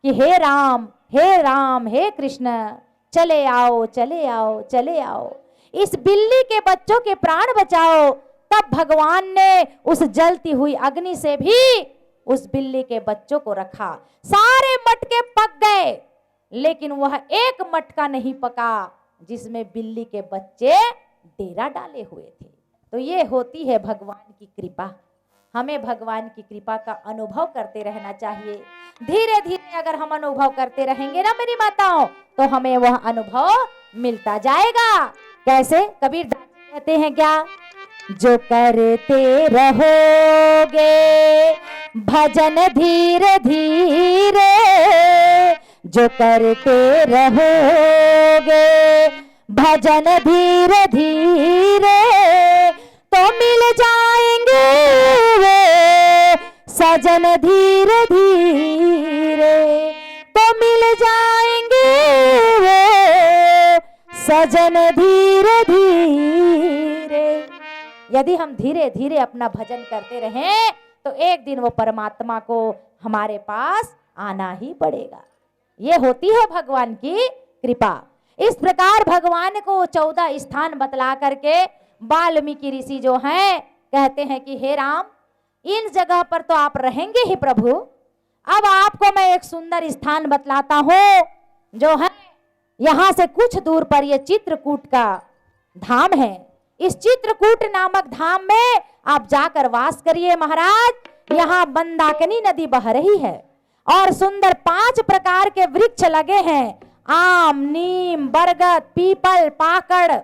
कि हे राम, हे राम, हे कृष्ण, चले आओ, चले आओ, चले आओ, इस बिल्ली के बच्चों के प्राण बचाओ। तब भगवान ने उस जलती हुई अग्नि से भी उस बिल्ली के बच्चों को रखा। सारे मटके पक गए, लेकिन वह एक मटका नहीं पका जिसमें बिल्ली के बच्चे डेरा डाले हुए थे। तो ये होती है भगवान की कृपा। हमें भगवान की कृपा का अनुभव करते रहना चाहिए। धीरे धीरे अगर हम अनुभव करते रहेंगे ना मेरी माताओं, तो हमें वह अनुभव मिलता जाएगा। कैसे? कबीर दास कहते हैं क्या, जो करते रहोगे भजन धीरे धीरे, जो करते रहोगे भजन धीरे धीरे, तो मिल जाएंगे वे सजन धीरे धीरे, तो मिल जाएंगे वे सजन धीरे धीरे। यदि हम धीरे धीरे अपना भजन करते रहें तो एक दिन वो परमात्मा को हमारे पास आना ही पड़ेगा। ये होती है भगवान की कृपा। इस प्रकार भगवान को 14 स्थान बतला करके वाल्मीकि ऋषि जो हैं कहते हैं कि हे राम, इन जगह पर तो आप रहेंगे ही प्रभु, अब आपको मैं एक सुंदर स्थान बतलाता हूं, जो है यहां से कुछ दूर पर यह चित्रकूट का धाम है। इस चित्रकूट नामक धाम में आप जाकर वास करिए महाराज। यहाँ मंदाकिनी नदी बह रही है और सुंदर 5 प्रकार के वृक्ष लगे हैं, आम, नीम, बरगद, पीपल, पाकड़।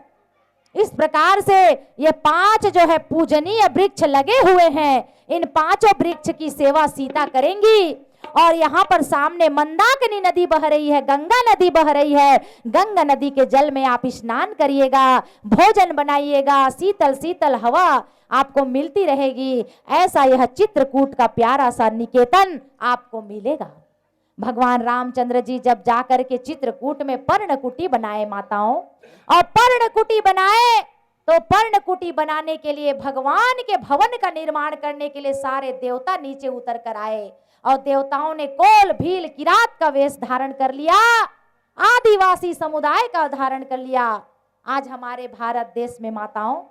इस प्रकार से ये 5 जो है पूजनीय वृक्ष लगे हुए हैं। इन 5 वृक्ष की सेवा सीता करेंगी। और यहाँ पर सामने मंदाकिनी नदी बह रही है, गंगा नदी बह रही है। गंगा नदी के जल में आप स्नान करिएगा, भोजन बनाइएगा, शीतल शीतल हवा आपको मिलती रहेगी। ऐसा यह चित्रकूट का प्यारा सा निकेतन आपको मिलेगा। भगवान रामचंद्र जी जब जाकर के चित्रकूट में पर्णकुटी बनाए माताओं, और पर्णकुटी बनाए तो पर्णकुटी बनाने के लिए भगवान के भवन का निर्माण करने के लिए सारे देवता नीचे उतर कर आए। और देवताओं ने कोल, भील, किरात का वेश धारण कर लिया, आदिवासी समुदाय का धारण कर लिया। आज हमारे भारत देश में माताओं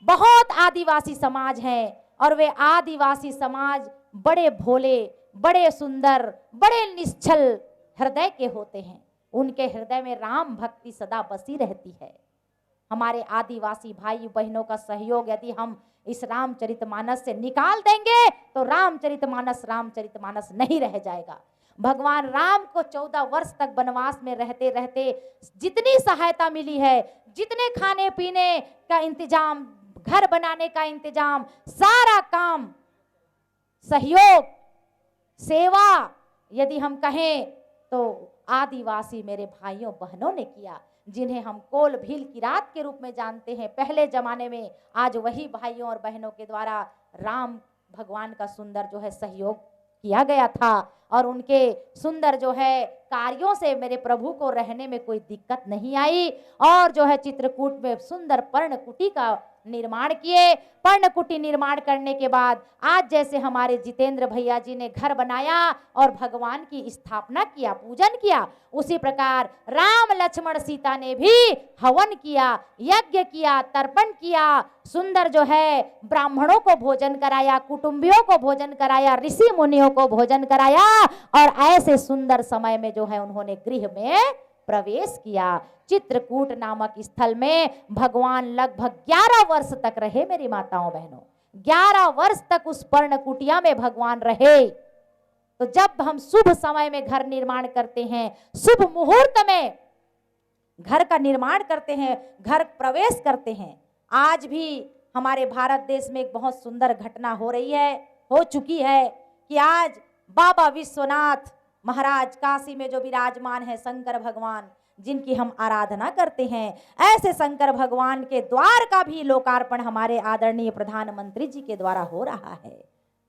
बहुत आदिवासी समाज हैं, और वे आदिवासी समाज बड़े भोले, बड़े सुंदर, बड़े निश्चल हृदय के होते हैं। उनके हृदय में राम भक्ति सदा बसी रहती है। हमारे आदिवासी भाई बहनों का सहयोग यदि हम इस रामचरितमानस से निकाल देंगे तो रामचरितमानस नहीं रह जाएगा। भगवान राम को 14 वर्ष तक वनवास में रहते रहते जितनी सहायता मिली है, जितने खाने पीने का इंतजाम, घर बनाने का इंतजाम, सारा काम, सहयोग, सेवा यदि हम कहें तो आदिवासी मेरे भाइयों बहनों ने किया, जिन्हें हम कोल, भील, किरात के रूप में जानते हैं पहले जमाने में। आज वही भाइयों और बहनों के द्वारा राम भगवान का सुंदर जो है सहयोग किया गया था, और उनके सुंदर जो है कार्यों से मेरे प्रभु को रहने में कोई दिक्कत नहीं आई। और जो है चित्रकूट में सुंदर पर्णकुटी का निर्माण किए। पर्णकुटी निर्माण करने के बाद आज जैसे हमारे जितेंद्र भैया जी ने घर बनाया और भगवान की स्थापना किया, पूजन किया, उसी प्रकार राम, लक्ष्मण, सीता ने भी हवन किया, यज्ञ किया, तर्पण किया, सुंदर जो है ब्राह्मणों को भोजन कराया, कुटुंबियों को भोजन कराया, ऋषि मुनियों को भोजन कराया। और ऐसे सुंदर समय में जो है उन्होंने गृह में प्रवेश किया। चित्रकूट नामक स्थल में भगवान लगभग 11 वर्ष तक रहे मेरी माताओं बहनों। 11 वर्ष तक उस पर्णकुटिया में भगवान रहे। तो जब हम शुभ समय में घर निर्माण करते हैं, शुभ मुहूर्त में घर का निर्माण करते हैं, घर प्रवेश करते हैं, आज भी हमारे भारत देश में एक बहुत सुंदर घटना हो रही है, हो चुकी है कि आज बाबा विश्वनाथ महाराज काशी में जो विराजमान है, शंकर भगवान जिनकी हम आराधना करते हैं, ऐसे शंकर भगवान के द्वार का भी लोकार्पण हमारे आदरणीय प्रधानमंत्री जी के द्वारा हो रहा है।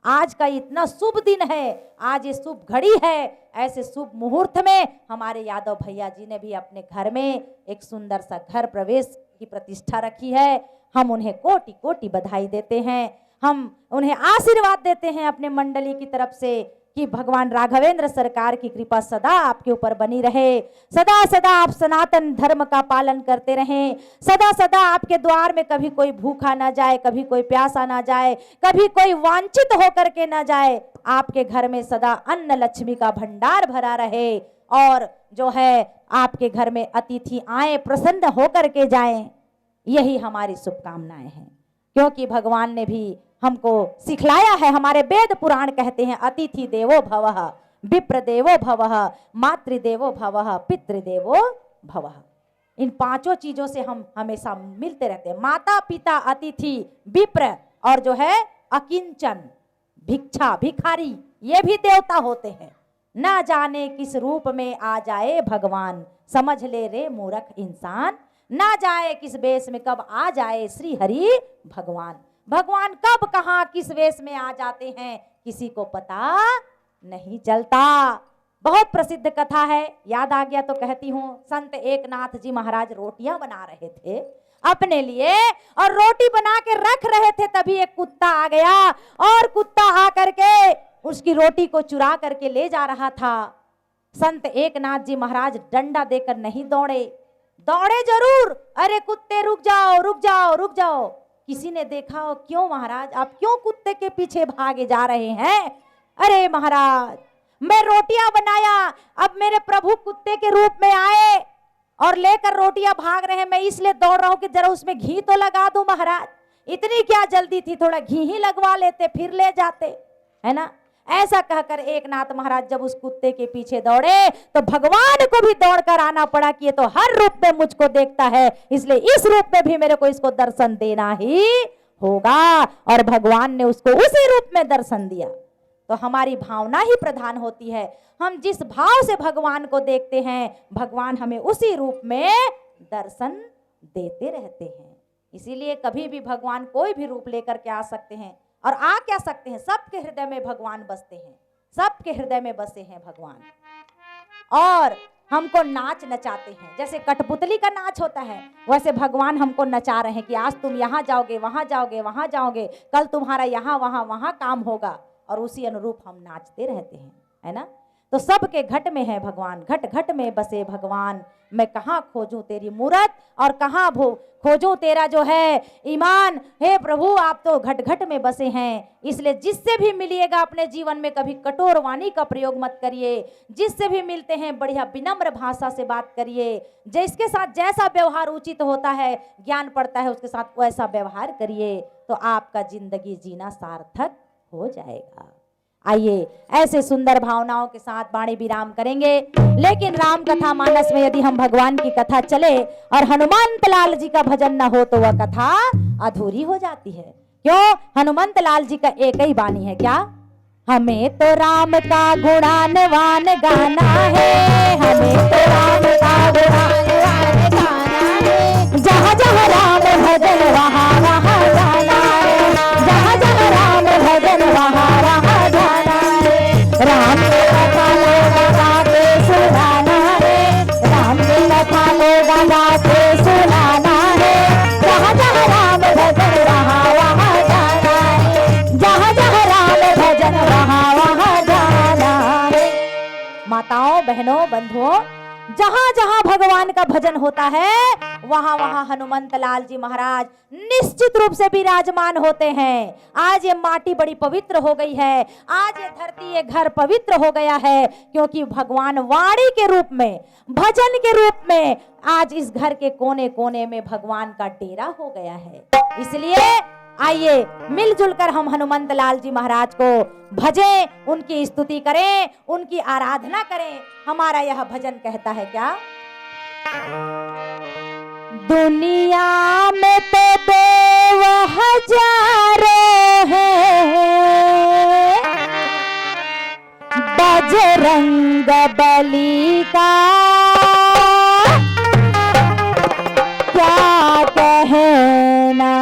आज का इतना शुभ दिन है, आज ये शुभ घड़ी है, ऐसे शुभ मुहूर्त में हमारे यादव भैया जी ने भी अपने घर में एक सुंदर सा घर प्रवेश की प्रतिष्ठा रखी है। हम उन्हें कोटि कोटि बधाई देते हैं, हम उन्हें आशीर्वाद देते हैं अपने मंडली की तरफ से कि भगवान राघवेंद्र सरकार की कृपा सदा आपके ऊपर बनी रहे, सदा सदा आप सनातन धर्म का पालन करते रहें, सदा सदा आपके द्वार में कभी कोई भूखा ना जाए, कभी कोई प्यासा ना जाए, कभी कोई वांछित होकर के ना जाए। आपके घर में सदा अन्न लक्ष्मी का भंडार भरा रहे और जो है आपके घर में अतिथि आए प्रसन्न होकर के जाएं, यही हमारी शुभकामनाएं हैं। क्योंकि भगवान ने भी हमको सिखलाया है, हमारे वेद पुराण कहते हैं अतिथि देवो भवः, विप्र देवो भवः, मातृदेवो भवः, पितृदेवो भवः। इन पांचों चीजों से हम हमेशा मिलते रहते हैं, माता पिता अतिथि विप्र और जो है अकिंचन भिक्षा भिखारी, ये भी देवता होते हैं। ना जाने किस रूप में आ जाए भगवान, समझ ले रे मूर्ख इंसान, ना जाए किस वेश में कब आ जाए श्री हरि भगवान। भगवान कब कहां किस वेश में आ जाते हैं किसी को पता नहीं चलता। बहुत प्रसिद्ध कथा है, याद आ गया तो कहती हूँ। संत एकनाथ जी महाराज रोटियां बना रहे थे अपने लिए और रोटी बना के रख रहे थे, तभी एक कुत्ता आ गया और कुत्ता आकर के उसकी रोटी को चुरा करके ले जा रहा था। संत एकनाथ जी महाराज डंडा देकर नहीं दौड़े, दौड़े जरूर, अरे कुत्ते रुक जाओ रुक जाओ रुक जाओ। किसी ने देखा हो, क्यों महाराज आप क्यों कुत्ते के पीछे भागे जा रहे हैं? अरे महाराज मैं रोटियां बनाया, अब मेरे प्रभु कुत्ते के रूप में आए और लेकर रोटियां भाग रहे हैं, मैं इसलिए दौड़ रहा हूं कि जरा उसमें घी तो लगा दूं महाराज। इतनी क्या जल्दी थी, थोड़ा घी ही लगवा लेते फिर ले जाते, है ना। ऐसा कहकर एकनाथ महाराज जब उस कुत्ते के पीछे दौड़े तो भगवान को भी दौड़कर आना पड़ा कि ये तो हर रूप में मुझको देखता है, इसलिए इस रूप में भी मेरे को इसको दर्शन देना ही होगा। और भगवान ने उसको उसी रूप में दर्शन दिया। तो हमारी भावना ही प्रधान होती है, हम जिस भाव से भगवान को देखते हैं भगवान हमें उसी रूप में दर्शन देते रहते हैं। इसीलिए कभी भी भगवान कोई भी रूप लेकर के आ सकते हैं और आ क्या सकते हैं, सबके हृदय में भगवान बसते हैं, सबके हृदय में बसे हैं भगवान। और हमको नाच नचाते हैं, जैसे कठपुतली का नाच होता है वैसे भगवान हमको नचा रहे हैं कि आज तुम यहाँ जाओगे वहां जाओगे वहां जाओगे, कल तुम्हारा यहाँ वहां वहां काम होगा, और उसी अनुरूप हम नाचते रहते हैं, है ना। तो सबके घट में है भगवान, घट घट में बसे भगवान, मैं कहाँ खोजूं तेरी मूरत और कहाँ खोजूं तेरा जो है ईमान। हे प्रभु आप तो घट घट में बसे हैं, इसलिए जिससे भी मिलिएगा अपने जीवन में कभी कठोर वाणी का प्रयोग मत करिए, जिससे भी मिलते हैं बढ़िया विनम्र भाषा से बात करिए, जिसके साथ जैसा व्यवहार उचित होता है ज्ञान पड़ता है उसके साथ वैसा व्यवहार करिए, तो आपका जिंदगी जीना सार्थक हो जाएगा। आइए ऐसे सुंदर भावनाओं के साथ वाणी विराम करेंगे। लेकिन राम कथा मानस में यदि हम भगवान की कथा चले और हनुमंत लाल जी का भजन न हो तो वह कथा अधूरी हो जाती है। क्यों? हनुमंत लाल जी का एक ही वाणी है, क्या? हमें तो राम का गुणानवान गाना है, हमें तो राम का गुणानवान गाना है, जहाँ जहाँ राम भजन वहाँ वहाँ जाना है, जहाँ जहाँ राम भजन वहाँ वहाँ जाना है। राम के कथा लोग गाते सुनाना है, राम के कथा लोग गाते सुनाना है, जहाँ जहाँ राम भजन वहाँ वहाँ जाना है, जहाँ जहाँ राम भजन वहाँ वहाँ जाना है। माताओं बहनों बंधुओं, जहां जहां भगवान का भजन होता है वहां वहां हनुमंत लाल जी महाराज निश्चित रूप से विराजमान होते हैं। आज ये माटी बड़ी पवित्र हो गई है, आज ये धरती ये घर पवित्र हो गया है, क्योंकि भगवान वाणी के रूप में भजन के रूप में आज इस घर के कोने कोने में भगवान का डेरा हो गया है। इसलिए आइए मिलजुल कर हम हनुमंत लाल जी महाराज को भजें, उनकी स्तुति करें, उनकी आराधना करें। हमारा यह भजन कहता है क्या? दुनिया में तो देव हजारों हैं, बजरंग बली का क्या कहना।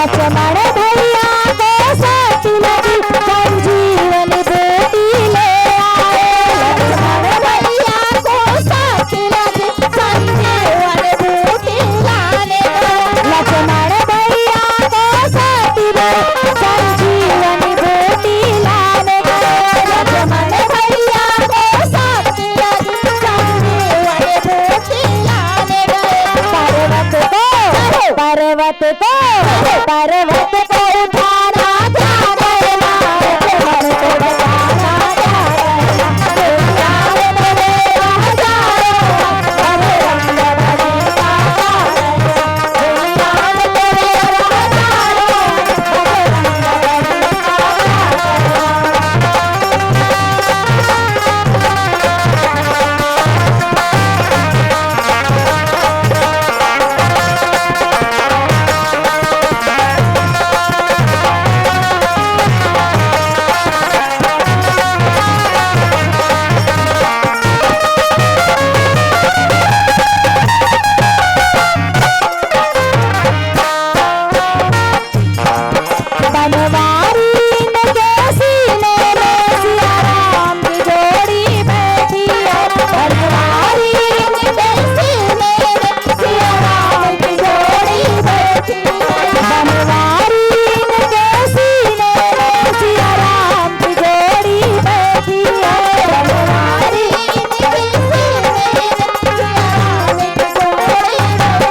लक्ष्मण भैया को साथ लगी संजीवन बूटी ले आए। लक्ष्मण भैया को साथ लगी संजीवन बूटी लाने गए। लक्ष्मण भैया को साथ लगी संजीवन बूटी लाने गए। लक्ष्मण भैया को साथ लगी संजीवन बूटी लाने गए। पर्वत को उठाना जा गया। लक्ष्मण को बचाना जा गया। दुनिया में मेरा हजारों बजरंग बली का गया। दुनिया में मेरा हजारों बजरंग बली का बनवारी के सीने में सिया राम की जोड़ी बैठी है। बनवारी के सीने में सिया राम की जोड़ी बैठी है। बनवारी के सीने में सिया राम की जोड़ी बैठी है। बनवारी के सीने में सिया राम की जोड़ी बैठी है।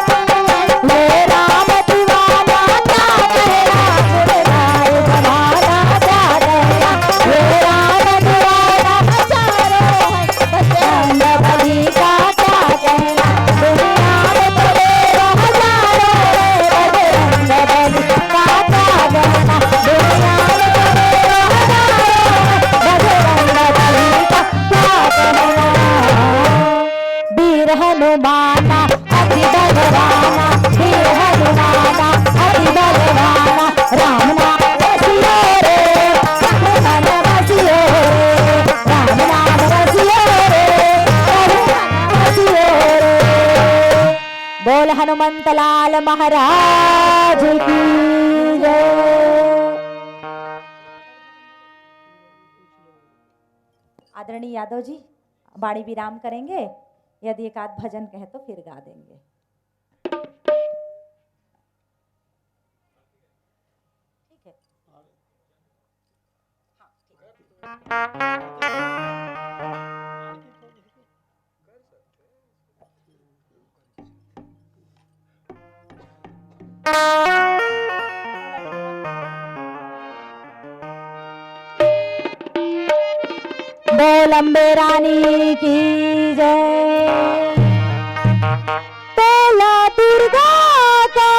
ले राम दीवाना क्या कहना गुणगाए जमाना जा गया। ले राम दीवाना हजारों है बजरंग बली का क्या कहना। दुनिया में तेरे हजारों है बजरंग बली का क्या कहना। दुनिया में तेरे हजारों है बजरंग बली का क्या कहना। वीर हनुमाना अति बलवाना। वीर हनुमाना अति बलवाना। राम नाम रसियो रे मन रसियो रे। राम नाम रसियो रे रसियो रे। बोल हनुमंत लाल महाराज की जय। आदरणीय यादव जी वाणी विराम करेंगे। यदि एक आध भजन कहे तो फिर गा देंगे। ठीक है। बोल अम्बे रानी की जय। बोला दुर्गा का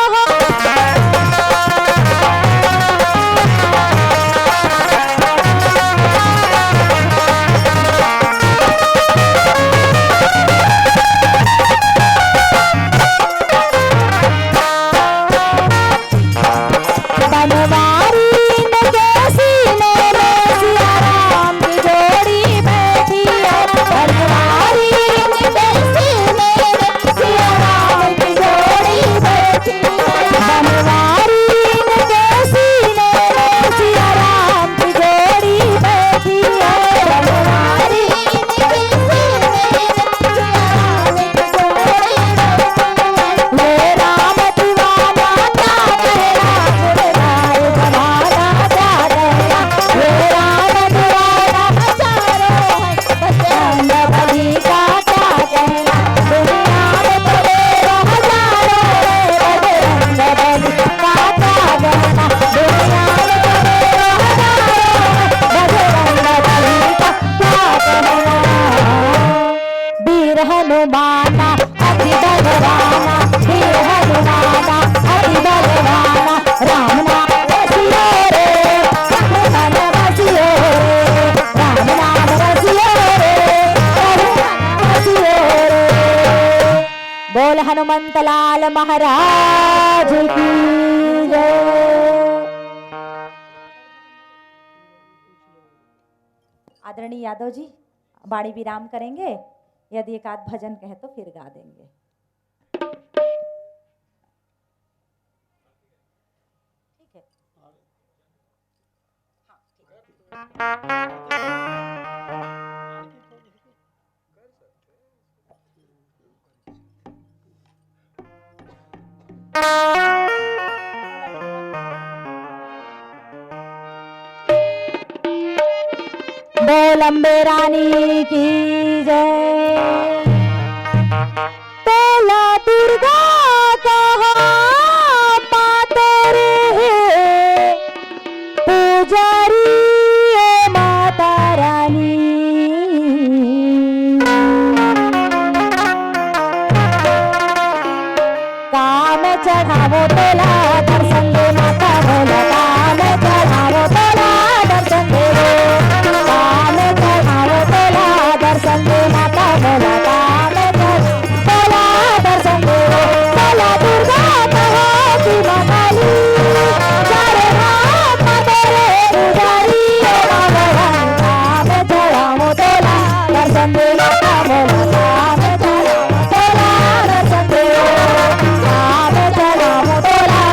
बनवारी के सीने में सिया राम की जोड़ी बैठी है। बनवारी के सीने में सिया राम की जोड़ी बैठी है। बनवारी के सीने में सिया राम की जोड़ी बैठी है। बनवारी के सीने में सिया राम की जोड़ी बैठी है। ले राम दीवाना क्या कहना गुणगाए जमाना जा गया। ले राम दीवाना हजारों है बजरंग बली का क्या कहना। दुनिया में तेरे हजारों है बजरंग बली का क्या कहना। दुनिया में तेरे हजारों है बजरंग बली का क्या कहना। वीर हनुमाना अति बलवाना। वीर हनुमाना अति बलवाना। राम नाम रसियो रे मन रसियो रे। राम नाम रसियो रे रसियो रे। बोल हनुमंत लाल महाराज की जय। आदरणीय यादव जी वाणी विराम करेंगे। यदि एक आध भजन कहे तो फिर गा देंगे। ठीक है। बोल अम्बे रानी की जय। तोला दुर्गा कहा पातर है पुजारी है माता रानी। काम चढ़ावो तोला दर्शन दे माता बोलो, काम चढ़ावो तोला दर्शन दे, काम चढ़ावो तोला दर्शन दे माता बोलो, काम तोला दर्शन दे। तोला दुर्गा कहो कि मकाली चारे हाथ तेरे पुजारी ओ भगवान। काम चढ़ावो तोला दर्शन दे माता बोलो, काम चढ़ावो तोला दर्शन दे, काम चढ़ावो तोला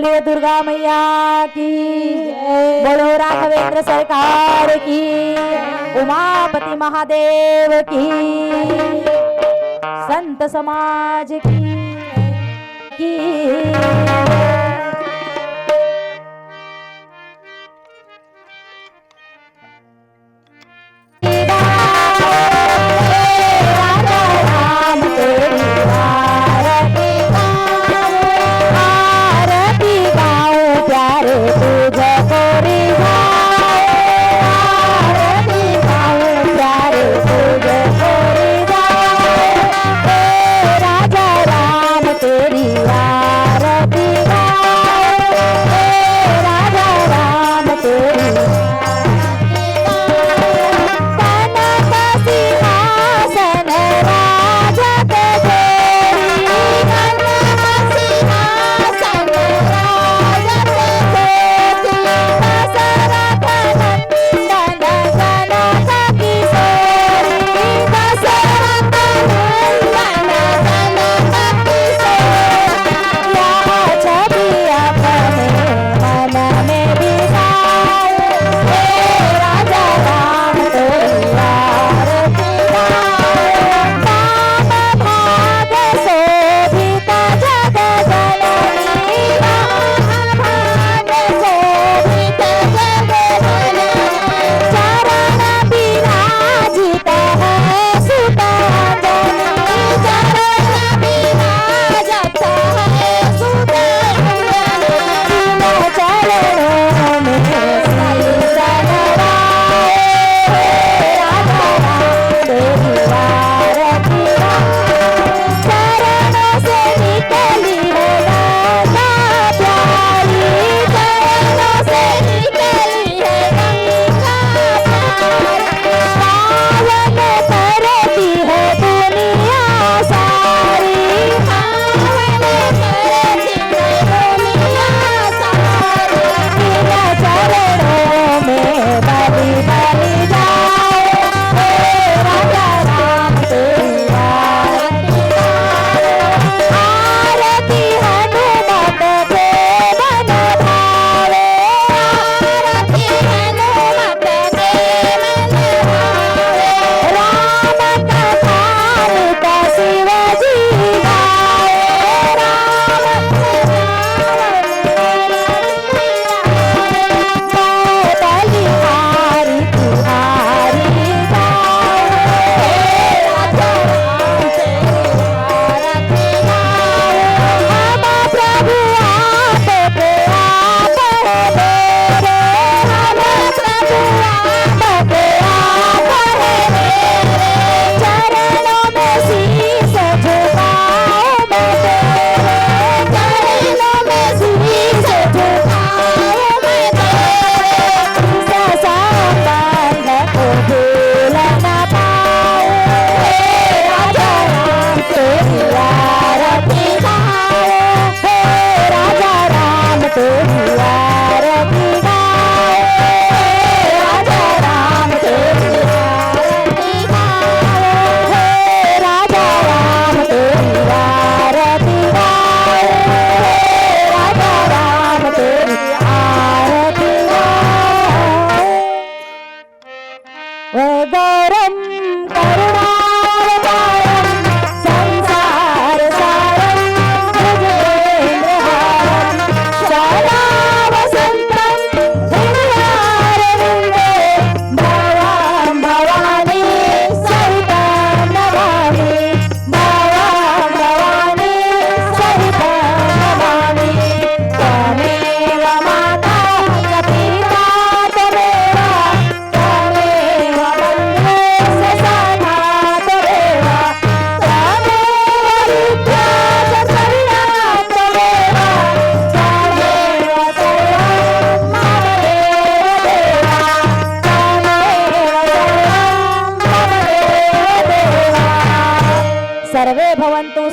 बोलिए दुर्गा मैया की जय, बोलो राघवेंद्र सरकार की, उमापति महादेव की, संत समाज की।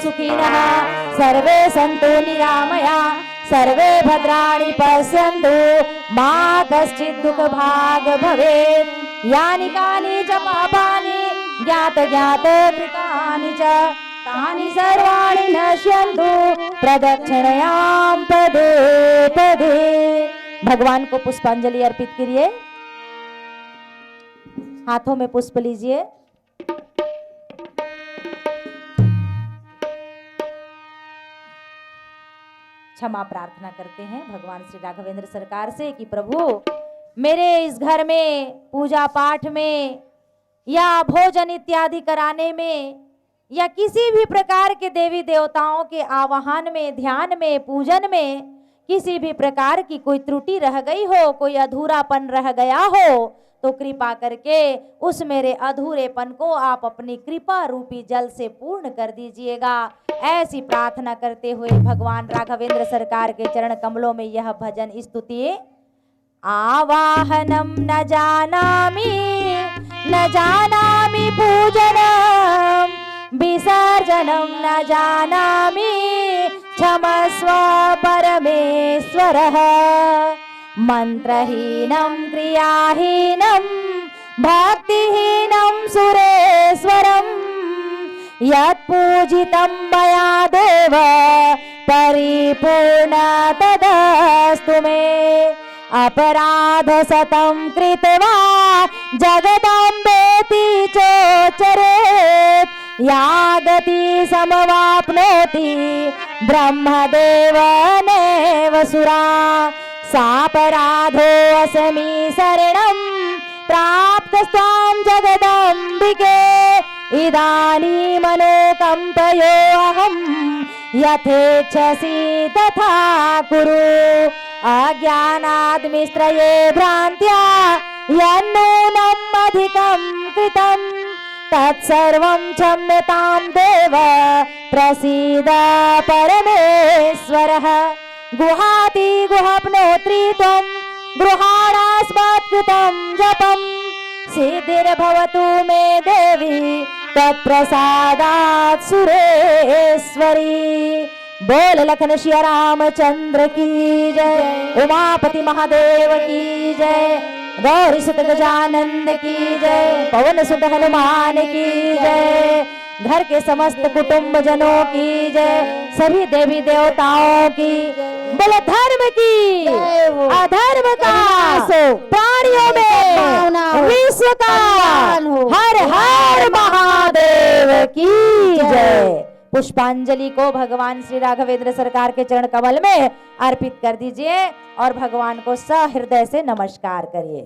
सुखिनः सर्वे सन्तु निरामया सर्वे भद्राणि पश्यन्तु मा कश्चित् दुःखभाग् भवेत् यानि कानि च पापानि ज्ञात ज्ञात कृतानि च तानि सर्वाणि नश्यन्तु प्रदक्षिणयां पदे पदे। भगवान को पुष्पांजलि अर्पित करिए, हाथों में पुष्प लीजिए। क्षमा प्रार्थना करते हैं भगवान श्री राघवेंद्र सरकार से कि प्रभु मेरे इस घर में पूजा पाठ में या भोजन इत्यादि कराने में या किसी भी प्रकार के देवी देवताओं के आवाहन में, ध्यान में, पूजन में किसी भी प्रकार की कोई त्रुटि रह गई हो, कोई अधूरापन रह गया हो, तो कृपा करके उस मेरे अधूरेपन को आप अपनी कृपा रूपी जल से पूर्ण कर दीजिएगा। ऐसी प्रार्थना करते हुए भगवान राघवेंद्र सरकार के चरण कमलों में यह भजन स्तुति। आवाहनम न जानामि पूजनम, विसर्जनम न जानामि क्षमस्व परमेश्वरः। मंत्रहीनं क्रियाहीनं भक्तिहीनं सुरेश्वरम्, यत्पूजितं मया देव परिपूर्ण तदस्तु मे। अपराध शतं कृत्वा जगदम्बेति चोच्चरेत्, या गति समवाप्नोति ब्रह्मदेव नैव सुरा। सापराधो अस्मि शरणं प्राप्तस्त्वां जगदम्बिके, इदानीमनुकम्पयो अहं यथेच्छसि तथा कुरु। अज्ञानाद् मिश्रये भ्रान्त्या यन्नूनम् अधिकं कृतं, तत्सर्वं क्षम्यतां देव प्रसीद परमेश्वरः। गुहाति गुहप्नोत्रि त्वं गृहाणास्मत्कृतं जपं, सिद्धिर्भवतु मे देवी तत्प्रसादात् सुरेश्वरी। बोल लखन सिया रामचंद्र की जय, उमापति महादेव की जय, गौरी सुत गजानंद की जय, पवन सुत हनुमान की जय, घर के समस्त कुटुंब जनों की जय, सभी देवी देवताओं की। बोले धर्म की अधर्म का प्राणियों में विश्व का हर हर महादेव की जय। पुष्पांजलि को भगवान श्री राघवेंद्र सरकार के चरण कमल में अर्पित कर दीजिए और भगवान को सहृदय से नमस्कार करिए।